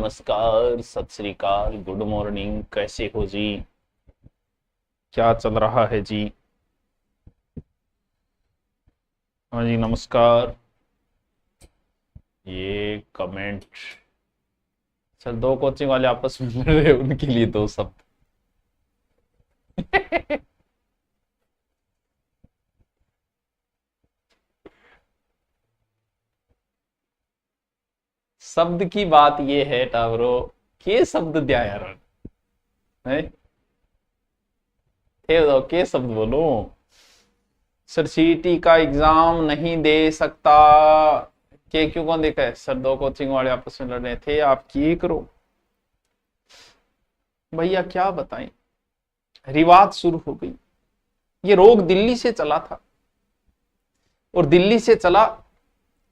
नमस्कार, सत श्री अकाल, गुड मॉर्निंग। कैसे हो जी? क्या चल रहा है जी? हाँ जी, नमस्कार। ये कमेंट सर, दो कोचिंग वाले आपस में लड़ रहे हैं, उनके लिए दो शब्द। शब्द की बात ये है टावरो, के शब्द दिया यार है? के शब्द बोलो। सर सीटी का एग्जाम नहीं दे सकता। के क्यों कौन देखा है सर? दो कोचिंग वाले आपस में लड़ रहे थे, आप किए करो भैया, क्या बताएं। रिवाज शुरू हो गई। ये रोग दिल्ली से चला था और दिल्ली से चला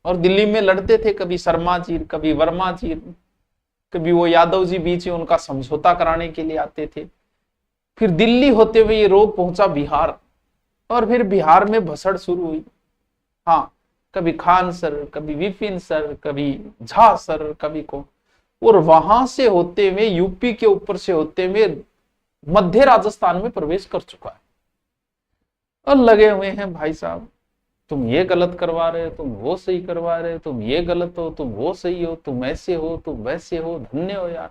और दिल्ली में लड़ते थे, कभी शर्मा जी, कभी वर्मा जी, कभी वो यादव जी, बीच में उनका समझौता कराने के लिए आते थे। फिर दिल्ली होते हुए ये रोग पहुंचा बिहार और फिर बिहार में भसड़ शुरू हुई। हाँ, कभी खान सर, कभी विपिन सर, कभी झा सर, कभी को, और वहां से होते हुए यूपी के ऊपर से होते हुए मध्य राजस्थान में प्रवेश कर चुका है। और लगे हुए हैं भाई साहब, तुम ये गलत करवा रहे हो, तुम वो सही करवा रहे हो, तुम ये गलत हो, तुम वो सही हो, तुम ऐसे हो, तुम वैसे हो। धन्य हो यार,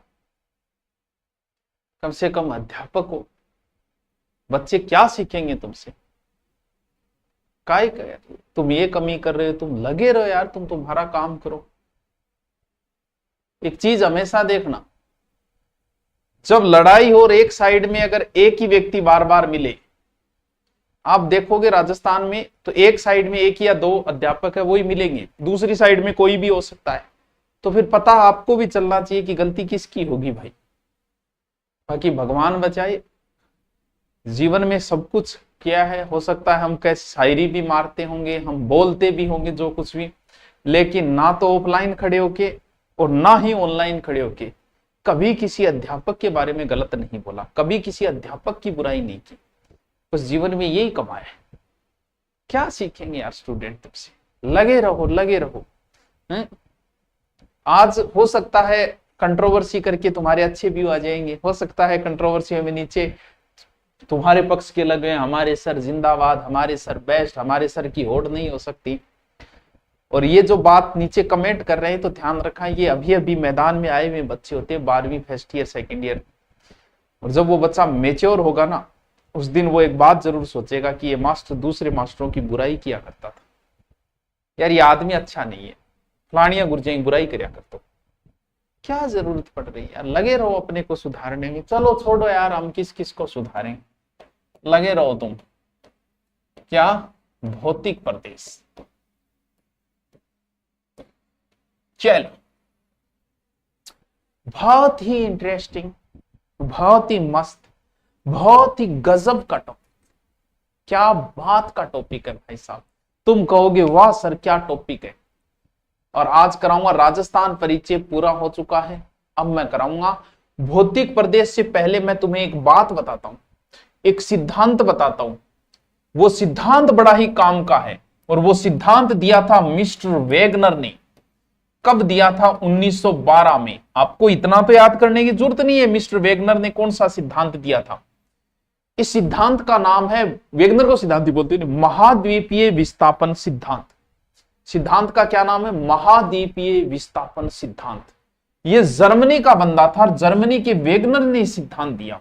कम से कम अध्यापक हो। बच्चे क्या सीखेंगे तुमसे? काय कर तुम ये कमी कर रहे हो? तुम लगे रहो यार, तुम तुम्हारा काम करो। एक चीज हमेशा देखना, जब लड़ाई हो और एक साइड में अगर एक ही व्यक्ति बार बार मिले, आप देखोगे राजस्थान में तो एक साइड में एक या दो अध्यापक है, वही मिलेंगे, दूसरी साइड में कोई भी हो सकता है। तो फिर पता आपको भी चलना चाहिए कि गलती किसकी होगी भाई। बाकी भगवान बचाए, जीवन में सब कुछ किया है। हो सकता है हम कैसे शायरी भी मारते होंगे, हम बोलते भी होंगे जो कुछ भी, लेकिन ना तो ऑफलाइन खड़े होके और ना ही ऑनलाइन खड़े होके कभी किसी अध्यापक के बारे में गलत नहीं बोला, कभी किसी अध्यापक की बुराई नहीं की। उस जीवन में यही कमाया है। क्या सीखेंगे यार स्टूडेंट तुमसे? लगे रहो, लगे रहो। आज हो सकता है कंट्रोवर्सी करके तुम्हारे अच्छे व्यू आ जाएंगे, हो सकता है कंट्रोवर्सी में नीचे तुम्हारे पक्ष के लगे, हमारे सर जिंदाबाद, हमारे सर बेस्ट, हमारे सर की होड़ नहीं हो सकती। और ये जो बात नीचे कमेंट कर रहे हैं तो ध्यान रखा, ये अभी अभी मैदान में आए हुए बच्चे होते हैं, 12वीं फर्स्ट ईयर सेकेंड ईयर। और जब वो बच्चा मेच्योर होगा ना, उस दिन वो एक बात जरूर सोचेगा कि ये मास्टर दूसरे मास्टरों की बुराई किया करता था, यार ये आदमी अच्छा नहीं है, फलानिया गुरजे की बुराई करया करता। क्या जरूरत पड़ रही है यार? लगे रहो अपने को सुधारने में। चलो छोड़ो यार, हम किस किस को सुधारें, लगे रहो तुम। क्या भौतिक प्रदेश। चलो, बहुत ही इंटरेस्टिंग, बहुत ही मस्त, बहुत ही गजब का टॉपिक। क्या बात का टॉपिक है भाई साहब। तुम कहोगे वाह सर क्या टॉपिक है। और आज कराऊंगा राजस्थान परिचय, पूरा हो चुका है। अब मैं कराऊंगा भौतिक प्रदेश। से पहले मैं तुम्हें एक बात बताता हूं, एक सिद्धांत बताता हूं। वो सिद्धांत बड़ा ही काम का है और वो सिद्धांत दिया था मिस्टर वेगनर ने। कब दिया था? 1912 में। आपको इतना तो याद करने की जरूरत नहीं है मिस्टर वेगनर ने कौन सा सिद्धांत दिया था। इस सिद्धांत का नाम है, वेगनर को सिद्धांत बोलते हैं, महाद्वीपीय विस्थापन सिद्धांत। सिद्धांत का क्या नाम है? महाद्वीपीय विस्थापन सिद्धांत। यह जर्मनी का बंदा था, जर्मनी के वेगनर ने सिद्धांत दिया।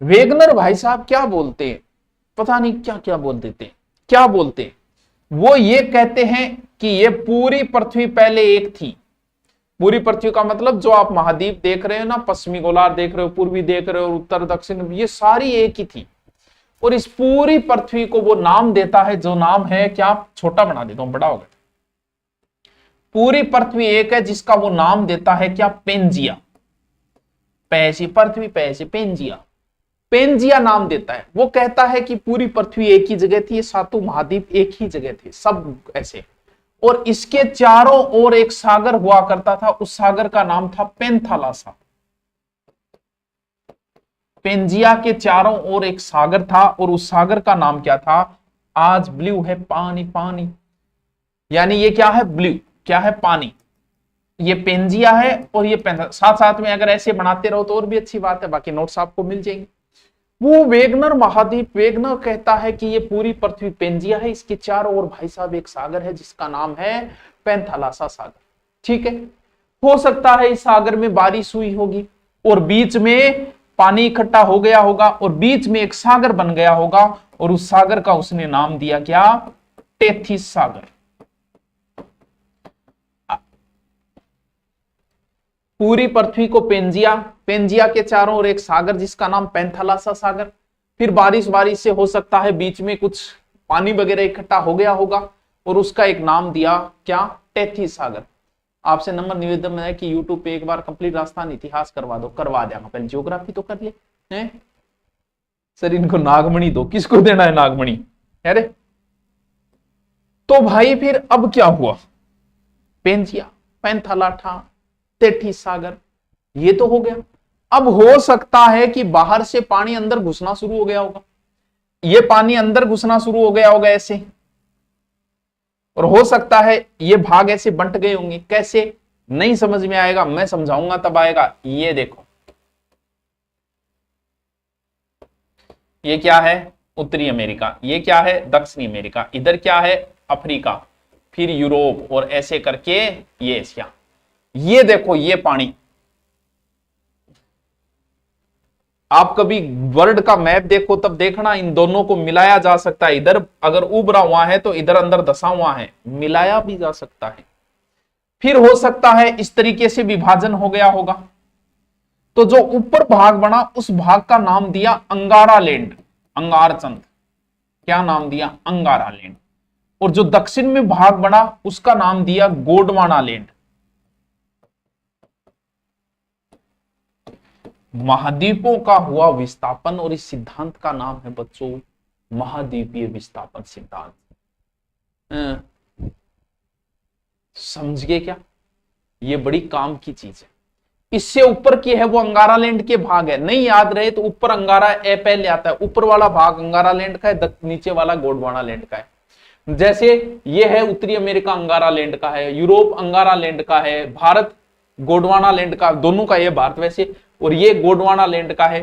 वेगनर भाई साहब क्या बोलते हैं, पता नहीं क्या क्या बोल देते, क्या बोलते। वो ये कहते हैं कि ये पूरी पृथ्वी पहले एक थी। पूरी पृथ्वी का मतलब जो आप महाद्वीप देख रहे हो ना, पश्चिमी गोलार्ध देख रहे हो, पूर्वी देख रहे हो, उत्तर दक्षिण, ये सारी एक ही थी। और इस पूरी पृथ्वी को वो नाम देता है, जो नाम है क्या, छोटा बना देता हूं, बड़ा होगा। पूरी पृथ्वी एक है जिसका वो नाम देता है क्या, पेंजिया। पैसी पृथ्वी, पैसे पेंजिया, पेंजिया नाम देता है। वो कहता है कि पूरी पृथ्वी एक ही जगह थी, सातों महाद्वीप एक ही जगह थे, सब ऐसे। और इसके चारों ओर एक सागर हुआ करता था, उस सागर का नाम था पेंथालासा। पेंजिया के चारों ओर एक सागर था और उस सागर का नाम क्या था? आज ब्लू है, पानी पानी, यानी ये क्या है, ब्लू, क्या है, पानी। ये पेंजिया है और ये साथ साथ में अगर ऐसे बनाते रहो तो और भी अच्छी बात है, बाकी नोट्स आपको मिल जाएंगे। वो वेगनर महाद्वीप, वेगनर कहता है कि ये पूरी पृथ्वी पेंजिया है, इसके चारों ओर भाई साहब एक सागर है जिसका नाम है पैंथालासा सागर। ठीक है, हो सकता है इस सागर में बारिश हुई होगी और बीच में पानी इकट्ठा हो गया होगा और बीच में एक सागर बन गया होगा और उस सागर का उसने नाम दिया क्या, टेथिस सागर। पूरी पृथ्वी को पेंजिया, पेंजिया के चारों ओर एक सागर जिसका नाम पैंथालासा सागर। फिर बारिश बारिश से हो सकता है बीच में कुछ पानी वगैरह इकट्ठा हो गया होगा और उसका एक नाम दिया क्या, टेथिस सागर। आपसे नंबर निवेदन है कि यूट्यूब पे एक बार कंप्लीट राजस्थान इतिहास करवा दो, करवा देगा, पहले ज्योग्राफी तो कर ले हैं? सर इनको नागमणि दो, किसको देना है नागमणि, अरे तो भाई फिर अब क्या हुआ, पेंजिया, पैंथालाठा, टेथिस सागर, ये तो हो गया। अब हो सकता है कि बाहर से पानी अंदर घुसना शुरू हो गया होगा, ये पानी अंदर घुसना शुरू हो गया होगा ऐसे, और हो सकता है ये भाग ऐसे बंट गए होंगे, कैसे नहीं समझ में आएगा, मैं समझाऊंगा तब आएगा। ये देखो, ये क्या है, उत्तरी अमेरिका, ये क्या है, दक्षिणी अमेरिका, इधर क्या है, अफ्रीका, फिर यूरोप और ऐसे करके ये एशिया। ये देखो ये पानी, आप कभी वर्ल्ड का मैप देखो तब देखना इन दोनों को मिलाया जा सकता है, इधर अगर उभरा हुआ है तो इधर अंदर धसा हुआ है, मिलाया भी जा सकता है। फिर हो सकता है इस तरीके से विभाजन हो गया होगा, तो जो ऊपर भाग बना उस भाग का नाम दिया अंगारा लैंड, अंगारचंद, क्या नाम दिया, अंगारा लैंड। और जो दक्षिण में भाग बना उसका नाम दिया गोंडवाना लैंड। महाद्वीपों का हुआ विस्थापन और इस सिद्धांत का नाम है बच्चों महाद्वीपीय विस्थापन सिद्धांत। समझ गए क्या, ये बड़ी काम की चीज है। इससे ऊपर की है वो अंगारा लैंड के भाग है, नहीं याद रहे तो ऊपर अंगारा ए पहले आता है, ऊपर वाला भाग अंगारा लैंड का है, नीचे वाला गोंडवाना लैंड का है। जैसे ये है उत्तरी अमेरिका अंगारा लैंड का है, यूरोप अंगारा लैंड का है, भारत गोंडवाना लैंड का, दोनों का ये भारत वैसे, और ये गोंडवाना लैंड का है।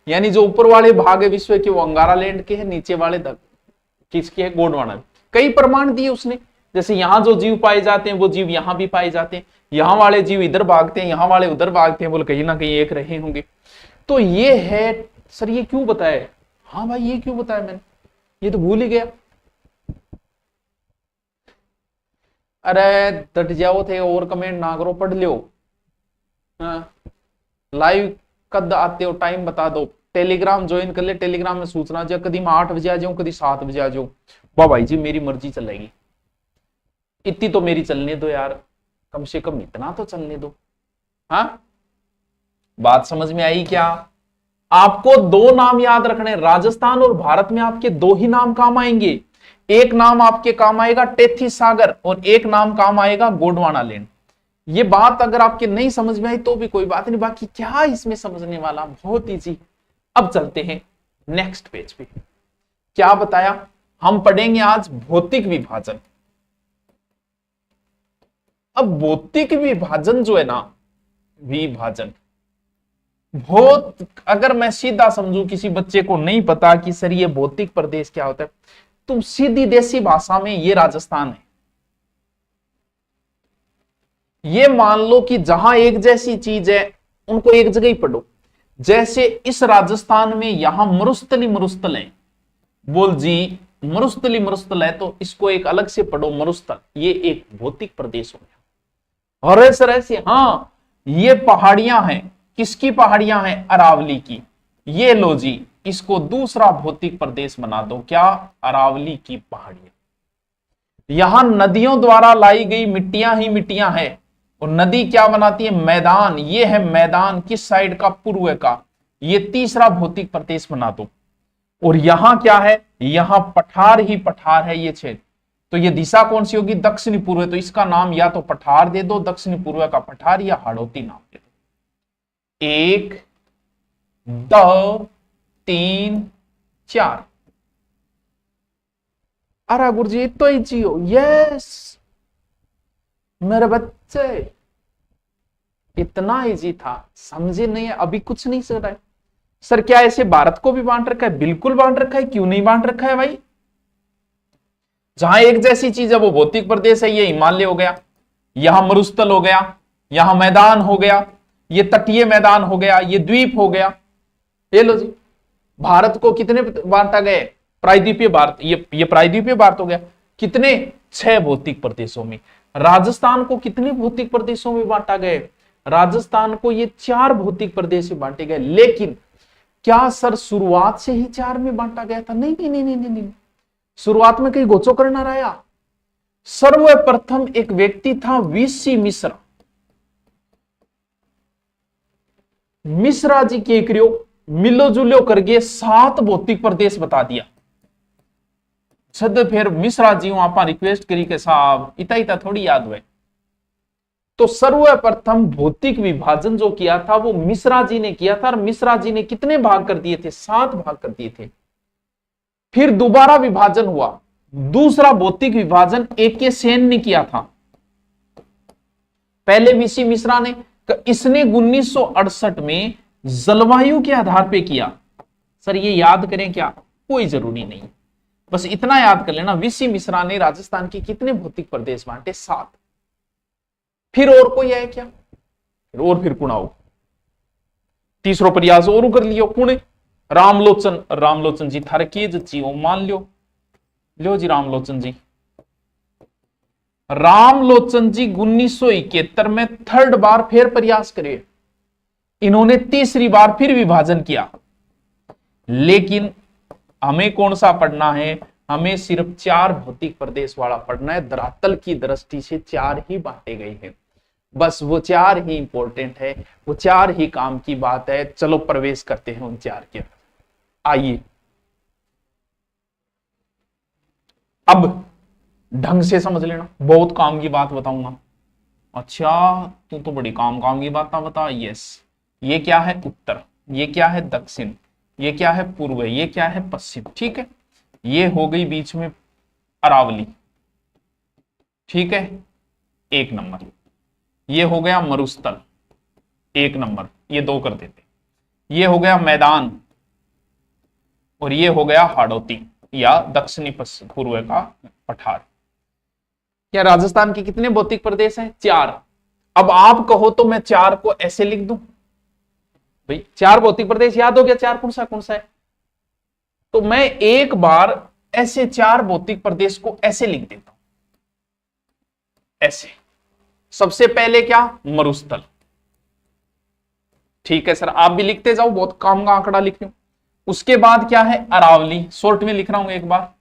यानी जो ऊपर वाले भाग है विश्व के वो अंगारा लैंड के हैं, नीचे वाले किसके है, गोंडवाना। कई प्रमाण दिए उसने, जैसे यहां जो जीव पाए जाते हैं वो जीव यहां भी पाए जाते हैं, यहां वाले जीव इधर भागते हैं, यहां वाले उधर भागते हैं, बोले कहीं ना कहीं एक रहे होंगे। तो ये है, सर ये क्यों बताया, हाँ भाई ये क्यों बताया मैंने, ये तो भूल ही गया। अरे डट जाओ थे और कमेंट ना करो, पढ़ लो। हाँ, लाइव कद आते हो टाइम बता दो, टेलीग्राम ज्वाइन कर ले, टेलीग्राम में सूचना जो कभी मैं 8 बजे आ जाऊं, कभी 7 बजे आ जाऊं, वाह भाई जी मेरी मर्जी चलेगी, इतनी तो मेरी चलने दो यार, कम से कम इतना तो चलने दो। हाँ बात समझ में आई क्या, आपको दो नाम याद रखने, राजस्थान और भारत में आपके दो ही नाम काम आएंगे, एक नाम आपके काम आएगा टेथिस सागर और एक नाम काम आएगा गोंडवाना लैंड। ये बात अगर आपके नहीं समझ में आई तो भी कोई बात नहीं, बाकी क्या इसमें समझने वाला, बहुत इजी। अब चलते हैं नेक्स्ट पेज पे, क्या बताया, हम पढ़ेंगे आज भौतिक विभाजन। अब भौतिक विभाजन जो है ना, विभाजन बहुत, अगर मैं सीधा समझू किसी बच्चे को नहीं पता कि सर ये भौतिक प्रदेश क्या होता है, तुम सीधी देसी भाषा में ये राजस्थान है, ये मान लो कि जहां एक जैसी चीज है उनको एक जगह ही पढ़ो। जैसे इस राजस्थान में यहां मरुस्थली मरुस्थल है, बोल जी मरुस्थली मरुस्थल है, तो इसको एक अलग से पढ़ो मरुस्थल, ये एक भौतिक प्रदेश हो गया। और ऐसे ऐसे हाँ ये पहाड़ियां हैं, किसकी पहाड़ियां हैं, अरावली की, ये लो जी इसको दूसरा भौतिक प्रदेश बना दो, क्या, अरावली की पहाड़ियां। यहां नदियों द्वारा लाई गई मिट्टियां ही मिट्टियां हैं, और नदी क्या बनाती है, मैदान, ये है मैदान, किस साइड का, पूर्व का, ये तीसरा भौतिक प्रदेश बना दो। और यहां क्या है, यहां पठार ही पठार है ये क्षेत्र, तो ये दिशा कौन सी होगी, दक्षिणी पूर्व, तो इसका नाम या तो पठार दे दो, दक्षिणी पूर्व का पठार, या हाड़ौती नाम दे दो। 1 2 3 4। अरे गुरुजी तो ही हो, यस मेरे बच्चे, इतना इजी था, समझे नहीं है, अभी कुछ नहीं सर रहा है। सर क्या ऐसे भारत को भी बांट रखा है? बिल्कुल बांट रखा है, क्यों नहीं बांट रखा है भाई। जहां एक जैसी चीज है वो भौतिक प्रदेश है, ये हिमालय हो गया, यहां मरुस्थल हो गया, यहां मैदान हो गया, ये तटीय मैदान हो गया, ये द्वीप हो गया। ये लो जी, भारत को कितने बांटा गए? प्रायद्वीपीय भारत, ये प्रायद्वीपीय भारत हो गया, कितने? 6 भौतिक प्रदेशों में। राजस्थान को कितने भौतिक प्रदेशों में बांटा गया? राजस्थान को ये 4 भौतिक प्रदेश में बांटे गए। लेकिन क्या सर शुरुआत से ही 4 में बांटा गया था? नहीं नहीं नहीं नहीं नहीं, नहीं। शुरुआत में कहीं गोचो करना रहा। सर्वप्रथम एक व्यक्ति था वीसी मिश्रा। मिश्रा जी के करियो मिलो जुलो करके 7 भौतिक प्रदेश बता दिया। सद फिर मिश्रा जी आप रिक्वेस्ट करी के साहब इतना इतना थोड़ी याद हुए। तो सर्वप्रथम भौतिक विभाजन जो किया था वो मिश्रा जी ने किया था, और मिश्रा जी ने कितने भाग कर दिए थे? 7 भाग कर दिए थे। फिर दोबारा विभाजन हुआ, दूसरा भौतिक विभाजन AK सेन ने किया था। पहले वीसी मिश्रा ने, इसने 1968 में जलवायु के आधार पे किया। सर ये याद करें क्या? कोई जरूरी नहीं, बस इतना याद कर लेना, वीसी मिश्रा ने राजस्थान के कितने भौतिक प्रदेश बांटे? 7। फिर और कोई है क्या? फिर कुणाओ तीसरो प्रयास और कर लियो। कुण रामलोचन जी थारे की जी मान लो जी रामलोचन जी। रामलोचन जी 1971 में 3rd बार फिर प्रयास करे। इन्होंने तीसरी बार फिर विभाजन किया। लेकिन हमें कौन सा पढ़ना है? हमें सिर्फ 4 भौतिक प्रदेश वाला पढ़ना है। धरातल की दृष्टि से 4 ही बांटे गए हैं, बस वो 4 ही इंपॉर्टेंट है, वो 4 ही काम की बात है। चलो प्रवेश करते हैं उन 4 के। आइए अब ढंग से समझ लेना, बहुत काम की बात बताऊंगा। अच्छा तू तो बड़ी काम की बात बता। यस, ये क्या है? उत्तर, ये क्या है? दक्षिण, ये क्या है? पूर्व, ये क्या है? पश्चिम। ठीक है, ये हो गई बीच में अरावली। ठीक है, 1 नंबर। ये हो गया मरुस्थल, 1 नंबर, ये 2 कर देते। ये हो गया मैदान, और ये हो गया हाड़ौती या दक्षिणी पश्चिम पूर्व का पठार। या राजस्थान के कितने भौतिक प्रदेश हैं? 4। अब आप कहो तो मैं 4 को ऐसे लिख दूं भाई, 4 भौतिक प्रदेश याद हो गया, 4 कौन सा है? तो मैं एक बार ऐसे 4 भौतिक प्रदेश को ऐसे लिख देता हूं, ऐसे। सबसे पहले क्या? मरुस्थल। ठीक है सर, आप भी लिखते जाओ, बहुत काम का आंकड़ा लिख रहे हो। उसके बाद क्या है? अरावली, शॉर्ट में लिख रहा हूं एक बार।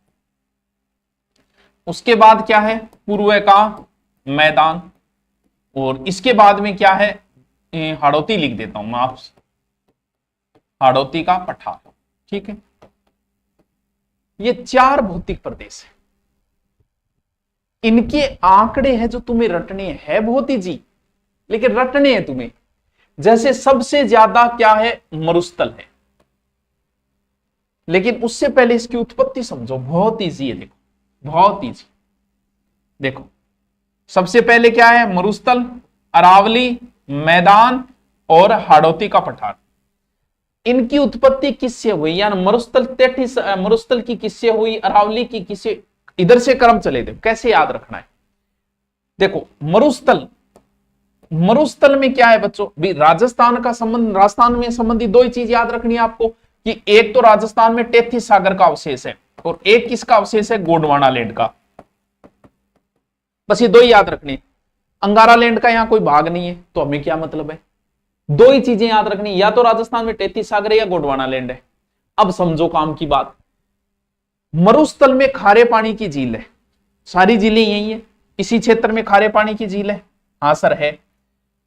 उसके बाद क्या है? पूर्व का मैदान, और इसके बाद में क्या है? हाड़ौती लिख देता हूं मैं, आप हाड़ौती का पठार। ठीक है, ये 4 भौतिक प्रदेश है। इनके आंकड़े हैं जो तुम्हें रटने हैं, बहुत ही जी, लेकिन रटने हैं तुम्हें। जैसे सबसे ज्यादा क्या है? मरुस्थल है, लेकिन उससे पहले इसकी उत्पत्ति समझो, बहुत ईजी है। देखो बहुत ईजी, देखो सबसे पहले क्या है? मरुस्थल, अरावली, मैदान और हाड़ौती का पठार। इनकी उत्पत्ति किससे हुई? यानी मरुस्थल 33 मरुस्थल की किससे हुई? अरावली की किससे? इधर से क्रम चले थे, कैसे याद रखना है? देखो मरुस्थल में क्या है बच्चों? भी राजस्थान का संबंध, राजस्थान में संबंधित 2 ही चीज याद रखनी है आपको, कि एक तो राजस्थान में 33 सागर का अवशेष है, और एक किसका अवशेष है? गोंडवाना लैंड का। बस ये 2 ही याद रखनी है। अंगारा लैंड का यहां कोई भाग नहीं है, तो हमें क्या मतलब है? 2 ही चीजें याद रखनी, या तो राजस्थान में 33 सागर है या गोंडवाना लैंड है। अब समझो काम की बात। मरुस्थल में खारे पानी की झील है, सारी झीलें यही है, इसी क्षेत्र में खारे पानी की झील है। हाँ सर है।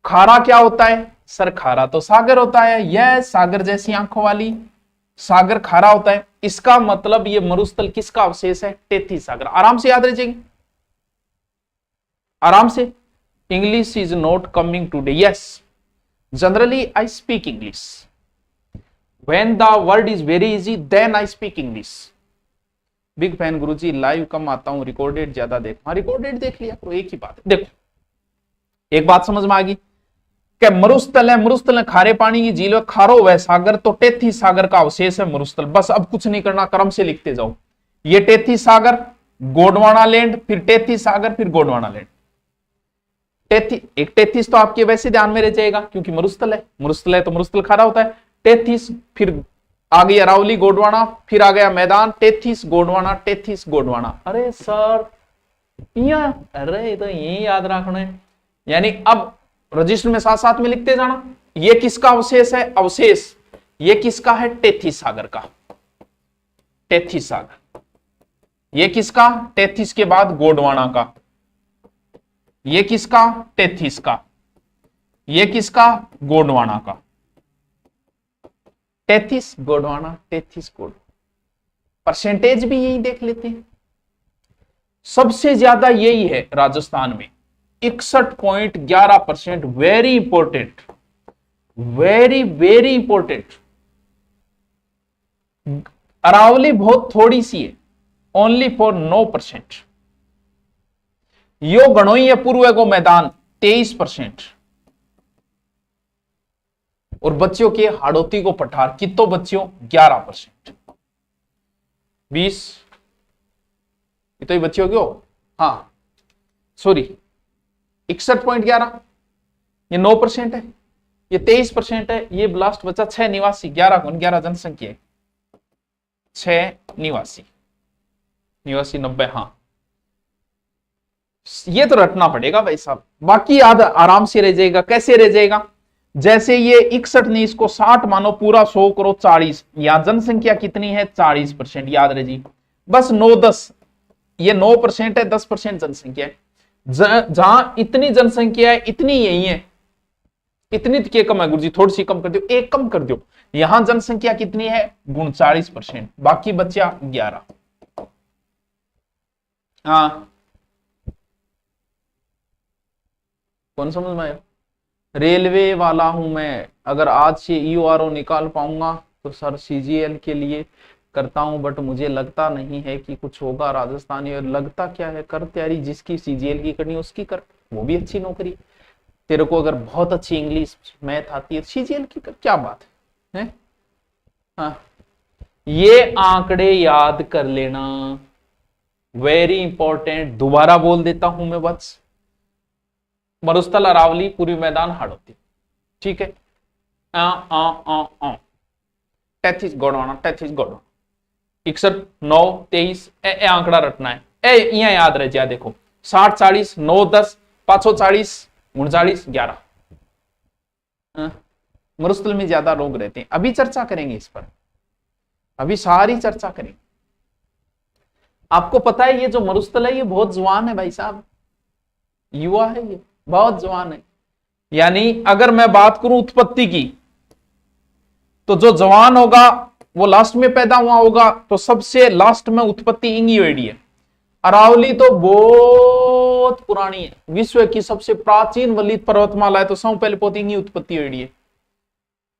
खारा क्या होता है? सर खारा तो सागर होता है, यह सागर जैसी आंखों वाली सागर खारा होता है। इसका मतलब ये मरुस्थल किसका अवशेष है? 33 सागर। आराम से याद रह जाएंगे, आराम से। English is not coming today. Yes, generally I speak English, when the word is very easy then I speak English. Big fan Guruji, live कम आता हूं, रिकॉर्डेड ज्यादा देख। हाँ रिकॉर्डेड देख लिया करो, एक ही बात है। देखो एक बात समझ में आ गई, क्या मरुस्थल है, मरुस्थल है खारे पानी की झील, खारो वह सागर, तो 33 सागर का अवशेष है मरुस्थल। बस अब कुछ नहीं करना, क्रम से लिखते जाओ। ये 33 सागर, गोंडवाना लैंड, फिर 33 सागर, फिर गोंडवाना लैंड। 33 तो आपके वैसे ध्यान में रह जाएगा क्योंकि मरुस्थल है, मरुस्थल है तो मरुस्थल खारा होता है। 33 फिर आ गई अरावली गोंडवाना, फिर आ गया मैदान, 33 गोंडवाना, 33 गोंडवाना। अरे सर अरे ये तो यही याद रखना है। यानी अब रजिस्टर में साथ साथ में लिखते जाना। ये किसका अवशेष है, अवशेष ये किसका है, 33 सागर का, 33 सागर। ये किसका, 33 के बाद गोंडवाना का। ये किसका, 33 का। ये किसका, गोंडवाना का। 33 गोंडवाना, 33 गोंडवाना। परसेंटेज भी यही देख लेते हैं, सबसे ज्यादा यही है राजस्थान में 61.11%। Very important, very very important. Aravalli बहुत थोड़ी सी है, ओनली फॉर 9%। यो गणोई है पूर्व को मैदान 23%। और बच्चों के हाड़ौती को पठार कितो बच्चों 11%। 20 ये तो ही बच्चों क्यों, हाँ सॉरी 61.11, ये 9% है, ये 23% है। ये लास्ट बचा 6 निवासी, 11 जनसंख्या, 6 निवासी, 90। हाँ ये तो रटना पड़ेगा भाई साहब, बाकी याद आराम से रह जाएगा। कैसे रह जाएगा, जैसे ये 61 नहीं, इसको 60 मानो, पूरा 100 करो 40। यहां जनसंख्या कितनी है, 40%, याद रहे जी। बस 9-10, ये 9% है, 10% जनसंख्या है। जहां इतनी जनसंख्या है, इतनी यही है, इतनी के कम है गुरुजी, थोड़ी सी कम कर दो, एक कम कर दो। यहां जनसंख्या कितनी है, 39%, बाकी बच्चा 11। हाँ कौन समझ में आया। रेलवे वाला हूं मैं, अगर आज से ईओआरओ निकाल पाऊंगा तो सर सीजीएल के लिए करता हूं, बट मुझे लगता नहीं है कि कुछ होगा राजस्थानी। और लगता क्या है, कर तैयारी, जिसकी सीजीएल की करनी है उसकी कर, वो भी अच्छी नौकरी। तेरे को अगर बहुत अच्छी इंग्लिश मैथ आती है सीजीएल की कर, क्या बात है? हाँ ये आंकड़े याद कर लेना, वेरी इंपॉर्टेंट। दोबारा बोल देता हूं मैं बस, मरुस्थल, अरावली, पूर्वी मैदान, हाड़ौती, ठीक है। 33 गोंडवाना, 33 गोंडवाना, 61 9 23 आंकड़ा रटना है। यहाँ याद रह जाए, देखो 60 40 9 10 540 39 11। मरुस्थल में ज्यादा लोग रहते हैं, अभी चर्चा करेंगे इस पर, अभी सारी चर्चा करेंगे। आपको पता है ये जो मरुस्थल है ये बहुत जवान है भाई साहब, युवा है, ये बहुत जवान है। यानी अगर मैं बात करूं उत्पत्ति की, तो जो जवान होगा वो लास्ट में पैदा हुआ होगा, तो सबसे लास्ट में उत्पत्ति इंगी हुई है। अरावली तो बहुत पुरानी है, विश्व की सबसे प्राचीन वलित पर्वतमाला है, तो सब पहले पोत इंगी उत्पत्ति हुई है।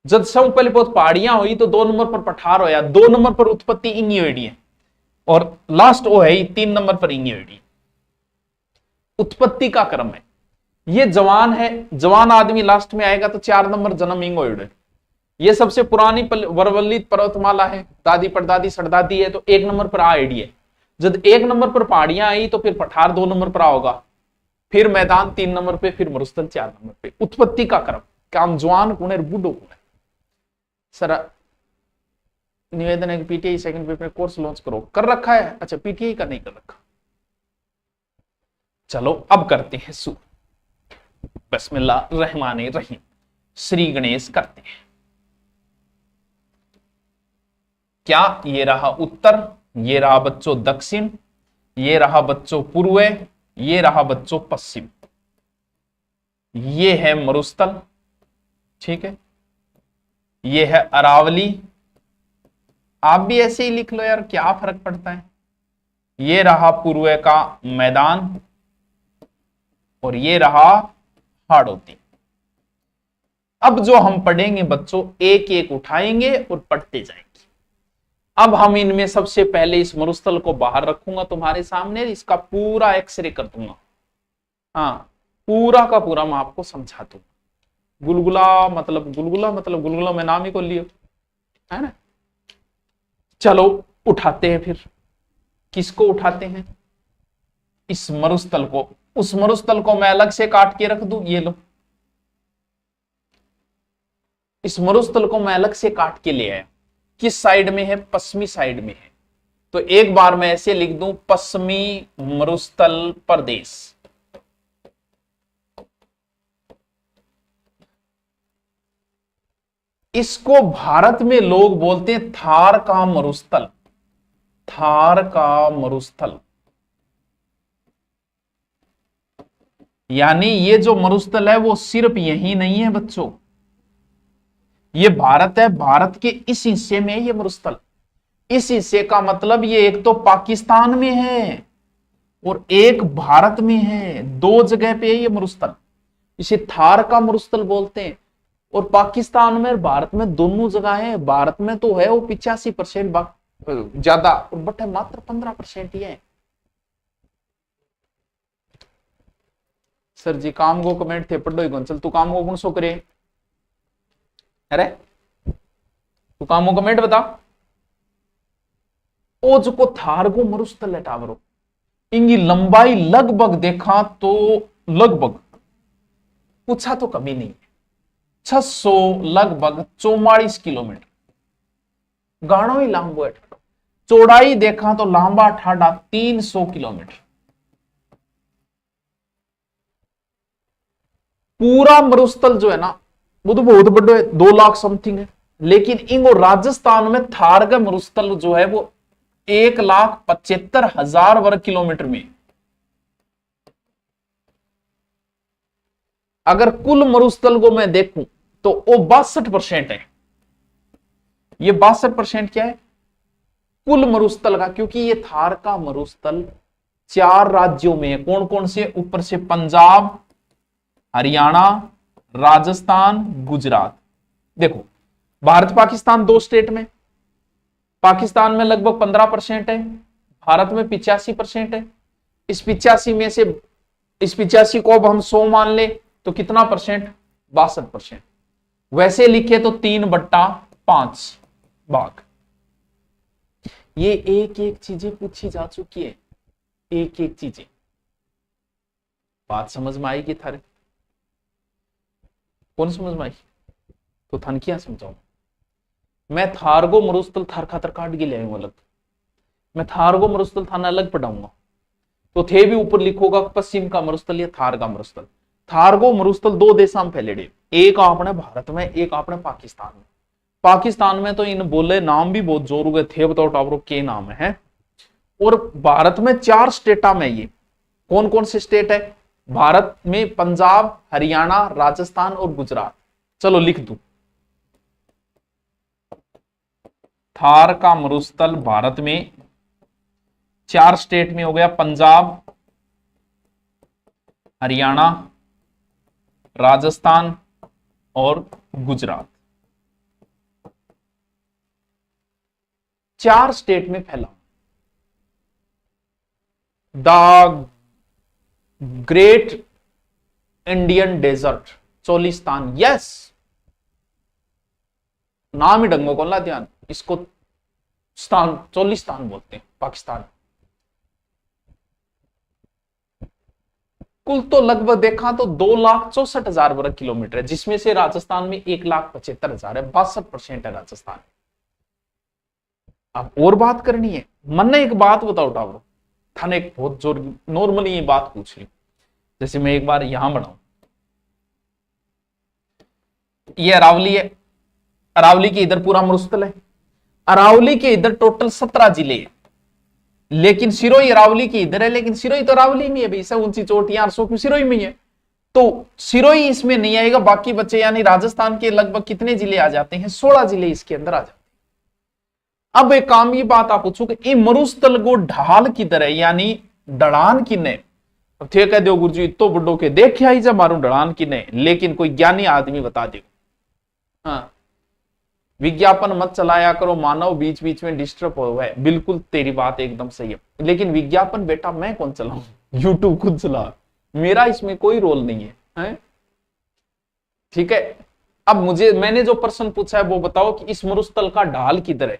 जब सब पहले पोत पहाड़ियां हुई तो 2 नंबर पर पठार होया, 2 नंबर पर उत्पत्ति इंगी हुई है, और लास्ट वो है 3 नंबर पर इंगी हुई। उत्पत्ति का क्रम है, ये जवान है, जवान आदमी लास्ट में आएगा तो 4 नंबर जन्म इंग होइड। ये सबसे पुरानी वरवल्लित पर्वतमाला है, दादी परदादी सड़दादी है, तो 1 नंबर पर आईडी है। जब 1 नंबर पर पहाड़ियां आई तो फिर पठार 2 नंबर पर होगा, फिर मैदान 3 नंबर पे, फिर मरुस्थल 4 नंबर पे। उत्पत्ति का क्रम, काम जवान कौन है, बूढ़ो कौन है। सर निवेदन है कि PTI second paper course launch करो, कर रखा है? अच्छा पीटीआई का नहीं कर रखा। चलो अब करते हैं शुरू, बिस्मिल्लाह रहमान रहीम, श्री गणेश करते हैं। क्या ये रहा उत्तर, ये रहा बच्चों दक्षिण, ये रहा बच्चों पूर्व, ये रहा बच्चों पश्चिम, ये है मरुस्थल, ठीक है, ये है अरावली। आप भी ऐसे ही लिख लो यार, क्या फर्क पड़ता है। ये रहा पूर्व का मैदान, और ये रहा हाड़ौती। अब जो हम पढ़ेंगे बच्चों, एक एक उठाएंगे और पढ़ते जाएंगे। अब हम इनमें सबसे पहले इस मरुस्थल को बाहर रखूंगा तुम्हारे सामने, इसका पूरा एक्सरे कर दूंगा, हाँ पूरा का पूरा मैं आपको समझा दूंगा। गुलगुला मैं नाम ही को लियो, है ना। चलो उठाते हैं फिर, किसको उठाते हैं, इस मरुस्थल को। उस मरुस्थल को मैं अलग से काट के रख दूं, ये लो, इस मरुस्थल को मैं अलग से काट के ले आया। किस साइड में है, पश्चिमी साइड में है। तो एक बार मैं ऐसे लिख दूं, पश्चिमी मरुस्थल प्रदेश। इसको भारत में लोग बोलते हैं थार का मरुस्थल, थार का मरुस्थल। यानी ये जो मरुस्थल है वो सिर्फ यही नहीं है बच्चों, ये भारत है, भारत के इस हिस्से में है ये मरुस्थल। इस हिस्से का मतलब ये एक तो पाकिस्तान में है और एक भारत में है, दो जगह पे है ये मरुस्थल। इसे थार का मरुस्थल बोलते हैं। और पाकिस्तान में और भारत में दोनों जगह है। भारत में तो है वो 85% ज्यादा, और बट है मात्र 15% ही है। सर जी काम को कमेंट थे पढ़ो ही, चल तू काम को कौन सो करे, अरे तू काम को कमेंट बता। ओ जो थार को मरुस्थल है टावरो, इनकी लंबाई लगभग देखा तो लगभग पूछा तो कभी नहीं, 600 लगभग 44 किलोमीटर गाणो ही लांबो है। चौड़ाई देखा तो लांबा ठाडा 300 किलोमीटर। पूरा मरुस्थल जो है ना वो तो बहुत बड़ा है, 2 लाख समथिंग है। लेकिन इंगो राजस्थान में थार का मरुस्थल जो है वो 1,75,000 वर्ग किलोमीटर में। अगर कुल मरुस्थल को मैं देखूं तो वो 62% है। ये 62% क्या है कुल मरुस्थल का, क्योंकि ये थार का मरुस्थल 4 राज्यों में है। कौन कौन से, ऊपर से पंजाब, हरियाणा, राजस्थान, गुजरात। देखो भारत पाकिस्तान 2 स्टेट में, पाकिस्तान में लगभग 15% है, भारत में 85% है। इस 85 में से, इस 85 को अब हम 100 मान ले तो कितना परसेंट, 62%। वैसे लिखे तो 3/5 भाग। ये एक एक चीजें पूछी जा चुकी है, एक एक चीजें। बात समझ में आएगी थारे, कौन समझ में आई तो थान क्या समझाऊं। मैं थारगो मरुस्थल थार खातर काट के ले आऊंगा अलग, मैं थारगो मरुस्थल थाना अलग पढ़ाऊंगा। तो थे भी ऊपर लिखोगा पश्चिम का मरुस्थल या थार का मरुस्थल। थारगो मरुस्थल 2 देशों में फैले, एक अपने भारत में, एक अपने पाकिस्तान में। पाकिस्तान में तो इन बोले नाम भी बहुत जोर गए थे, बताओ टावरो के नाम है। और भारत में 4 स्टेटा में, ये कौन कौन से स्टेट है भारत में, पंजाब, हरियाणा, राजस्थान और गुजरात। चलो लिख दू, थार का मरुस्थल भारत में 4 स्टेट में हो गया, पंजाब, हरियाणा, राजस्थान और गुजरात। 4 स्टेट में फैला। The great Indian desert, Cholistan. Yes, नाम ही ढंगो को ला ध्यान, इसको स्थान चोलिस्तान बोलते हैं पाकिस्तान। कुल तो लगभग देखा तो 2,64,000 वर्ग किलोमीटर है, जिसमें से राजस्थान में 1,75,000 है, 62% है राजस्थान। अब और बात करनी है, मन ने एक बात बताओ टावरो, थाने एक बहुत जोर नॉर्मली ये बात पूछ ली। जैसे मैं एक बार यहां बनाऊं, ये अरावली है, अरावली के इधर पूरा मरुस्थल है। अरावली के इधर टोटल 17 जिले हैं, लेकिन सिरोही अरावली की इधर है, लेकिन सिरोही तो अरावली में है भाई, सब ऊंची चोटियां क्यों सिरोही में है, तो सिरोही इसमें नहीं आएगा। बाकी बच्चे यानी राजस्थान के लगभग कितने जिले आ जाते हैं, 16 जिले इसके अंदर आ जाते हैं। अब एक काम की बात आप पूछो कि मरुस्थल को ढाल किधर है, यानी ढलान किने। अब थे कह दो गुरुजी तो बुड्ढो के देखे आई जब मारू ढलान किने, लेकिन कोई ज्ञानी आदमी बता दे। हाँ, विज्ञापन मत चलाया करो, मानव बीच बीच में डिस्टर्ब हो है। बिल्कुल तेरी बात एकदम सही है, लेकिन विज्ञापन बेटा मैं कौन चलाऊं, यूट्यूब खुद चला, मेरा इसमें कोई रोल नहीं है, हैं? ठीक है। अब मैंने जो प्रश्न पूछा है वो बताओ कि इस मरुस्थल का ढाल किधर है,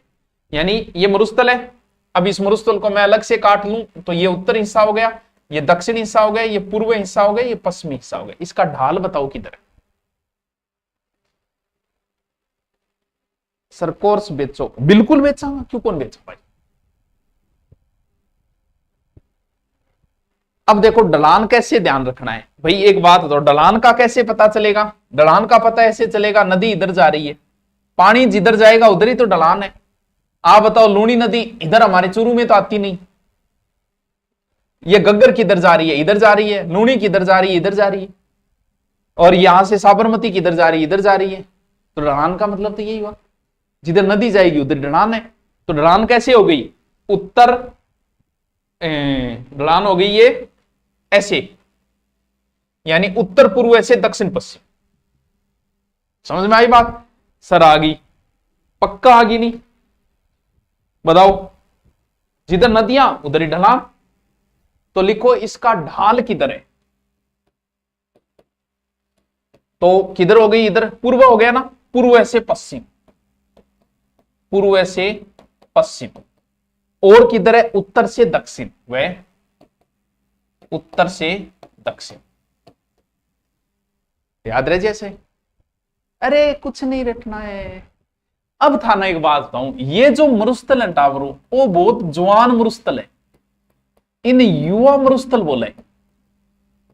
यानी ये मरुस्थल है। अब इस मरुस्थल को मैं अलग से काट लूं तो ये उत्तर हिस्सा हो गया, ये दक्षिण हिस्सा हो गया, ये पूर्व हिस्सा हो गया, ये पश्चिमी हिस्सा हो गया। इसका ढाल बताओ किधर है। सर कोर्स बेचो, बिल्कुल बेचांगा, क्यों कौन बेचा भाई। अब देखो ढलान कैसे ध्यान रखना है भाई, एक बात बताओ, ढलान का कैसे पता चलेगा। ढलान का पता ऐसे चलेगा, नदी इधर जा रही है, पानी जिधर जाएगा उधर ही तो ढलान है। आप बताओ लूणी नदी इधर हमारे चूरू में तो आती नहीं, ये गग्गर किधर जा रही है, इधर जा रही है, लूणी किधर जा रही है, इधर जा रही है, और यहां से साबरमती किधर जा रही है, इधर जा रही है। तो ढलान का मतलब तो यही हुआ, जिधर नदी जाएगी उधर ढलान है। तो ढलान कैसे हो गई, उत्तर ढलान हो गई ये ऐसे, यानी उत्तर पूर्व ऐसे दक्षिण पश्चिम। समझ में आई बात। सर आ गई, पक्का आ गई नहीं, बताओ जिधर नदियां उधर ही ढलान। तो लिखो इसका ढाल किधर है, तो किधर हो गई, इधर पूर्व हो गया ना, पूर्व से पश्चिम, पूर्व से पश्चिम। और किधर है, उत्तर से दक्षिण, वह उत्तर से दक्षिण। याद रहे जैसे, अरे कुछ नहीं रटना है। अब था ना एक बात बताऊं, ये जो मरुस्थल है टावरों, वो बहुत जवान मरुस्थल है, इन युवा मरुस्थल बोले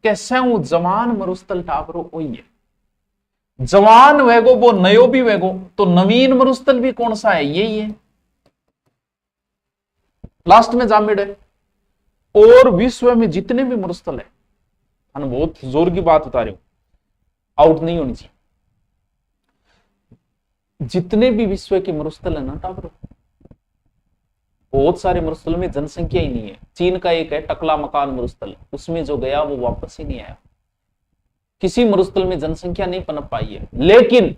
कैसे हूं, जवान मरुस्थल टावरों वही है। जवान वेगो वो नयो भी वेगो, तो नवीन मरुस्थल भी कौन सा है, यही है, लास्ट में जामिड है। और विश्व में जितने भी मरुस्थल है, हम बहुत जोर की बात बता रहे हो, आउट नहीं होनी चाहिए। जितने भी विश्व के मरुस्थल है ना टावरों, बहुत सारे मरुस्थल में जनसंख्या ही नहीं है। चीन का एक है टकला मकान मरुस्थल, उसमें जो गया वो वापस ही नहीं आया। किसी मरुस्थल में जनसंख्या नहीं पनप पाई है। लेकिन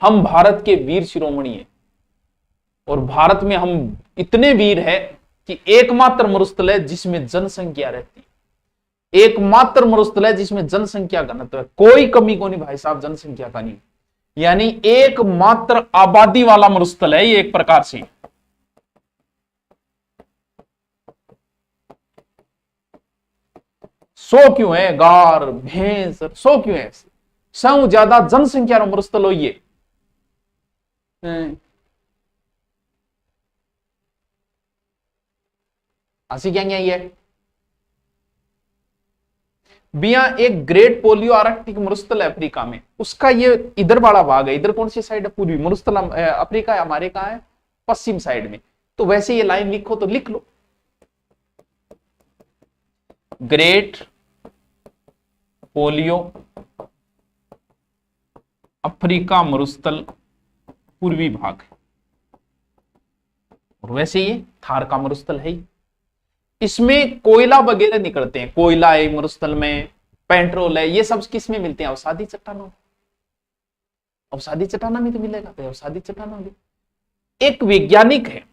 हम भारत के वीर शिरोमणि हैं, और भारत में हम इतने वीर हैं कि एकमात्र मरुस्थल है जिसमें जनसंख्या रहती है, एकमात्र मरुस्थल है जिसमें जनसंख्या घनत्व है, कोई कमी को नहीं भाई साहब जनसंख्या का नहीं, यानी एकमात्र आबादी वाला मरुस्थल है ये एक प्रकार से। सो क्यों है गार भैंस, सो क्यों है, सौ ज्यादा जनसंख्या मरुस्थल हो ये। हंसी क्या है बिया। एक ग्रेट पोलियो आर्कटिक मरुस्थल है अफ्रीका में, उसका ये इधर वाला भाग है, इधर कौन सी साइड है, पूर्वी मरुस्थल अफ्रीका है, हमारे कहा है पश्चिम साइड में। तो वैसे ये लाइन लिखो तो लिख लो, ग्रेट पोलियो अफ्रीका मरुस्थल पूर्वी भाग, और वैसे ये थार का मरुस्थल है ही। इसमें कोयला वगैरह निकलते हैं, कोयला है मरुस्थल में, पेट्रोल है, ये सब किस में मिलते हैं, अवसादी चट्टानों, अवसादी चट्टानों में तो मिलेगा, तो अवसादी चट्टानों में। एक वैज्ञानिक है,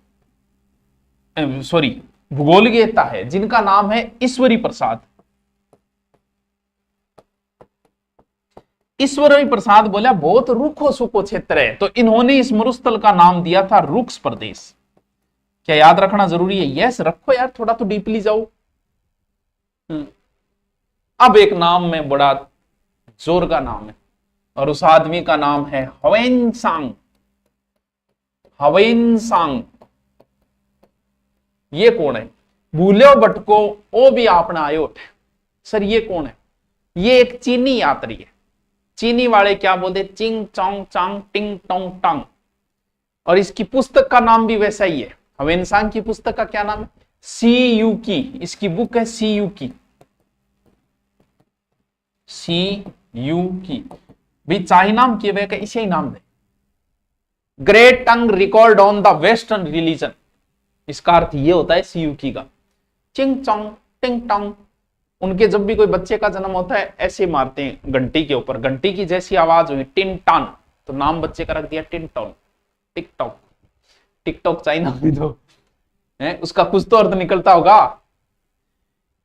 सॉरी भूगोलज्ञता है, जिनका नाम है ईश्वरी प्रसाद। ईश्वरी प्रसाद बोला बहुत रूखो सूखो क्षेत्र है, तो इन्होंने इस मरुस्थल का नाम दिया था रुक्स प्रदेश। क्या याद रखना जरूरी है, यस रखो यार, थोड़ा तो डीपली जाओ। अब एक नाम में बड़ा जोर का नाम है, और उस आदमी का नाम है ह्वेनसांग। ह्वेनसांग ये कौन है, भूलो भटको ओ भी आपने आयो। सर ये कौन है, ये एक चीनी यात्री है। चीनी वाले क्या बोलते, चिंग चोंग चांग टिंग टोंग टांग, और इसकी पुस्तक का नाम भी वैसा ही है। ह्वेनसांग की पुस्तक का क्या नाम है, सी यू की, इसकी बुक है सी यू की, सी यू की भी चाहे नाम किए हुए इसे ही नाम दे। Great tongue record on the western religion, इसका अर्थ ये होता है सी यू की का। चिंग चोंग टिंग टोंग, उनके जब भी कोई बच्चे का जन्म होता है ऐसे मारते हैं घंटी के ऊपर, घंटी की जैसी आवाज हुई टिन टान, तो नाम बच्चे का रख दिया टिन टॉन। टिकटॉक, टिकटॉक चाइना में तो है, उसका कुछ तो अर्थ निकलता होगा।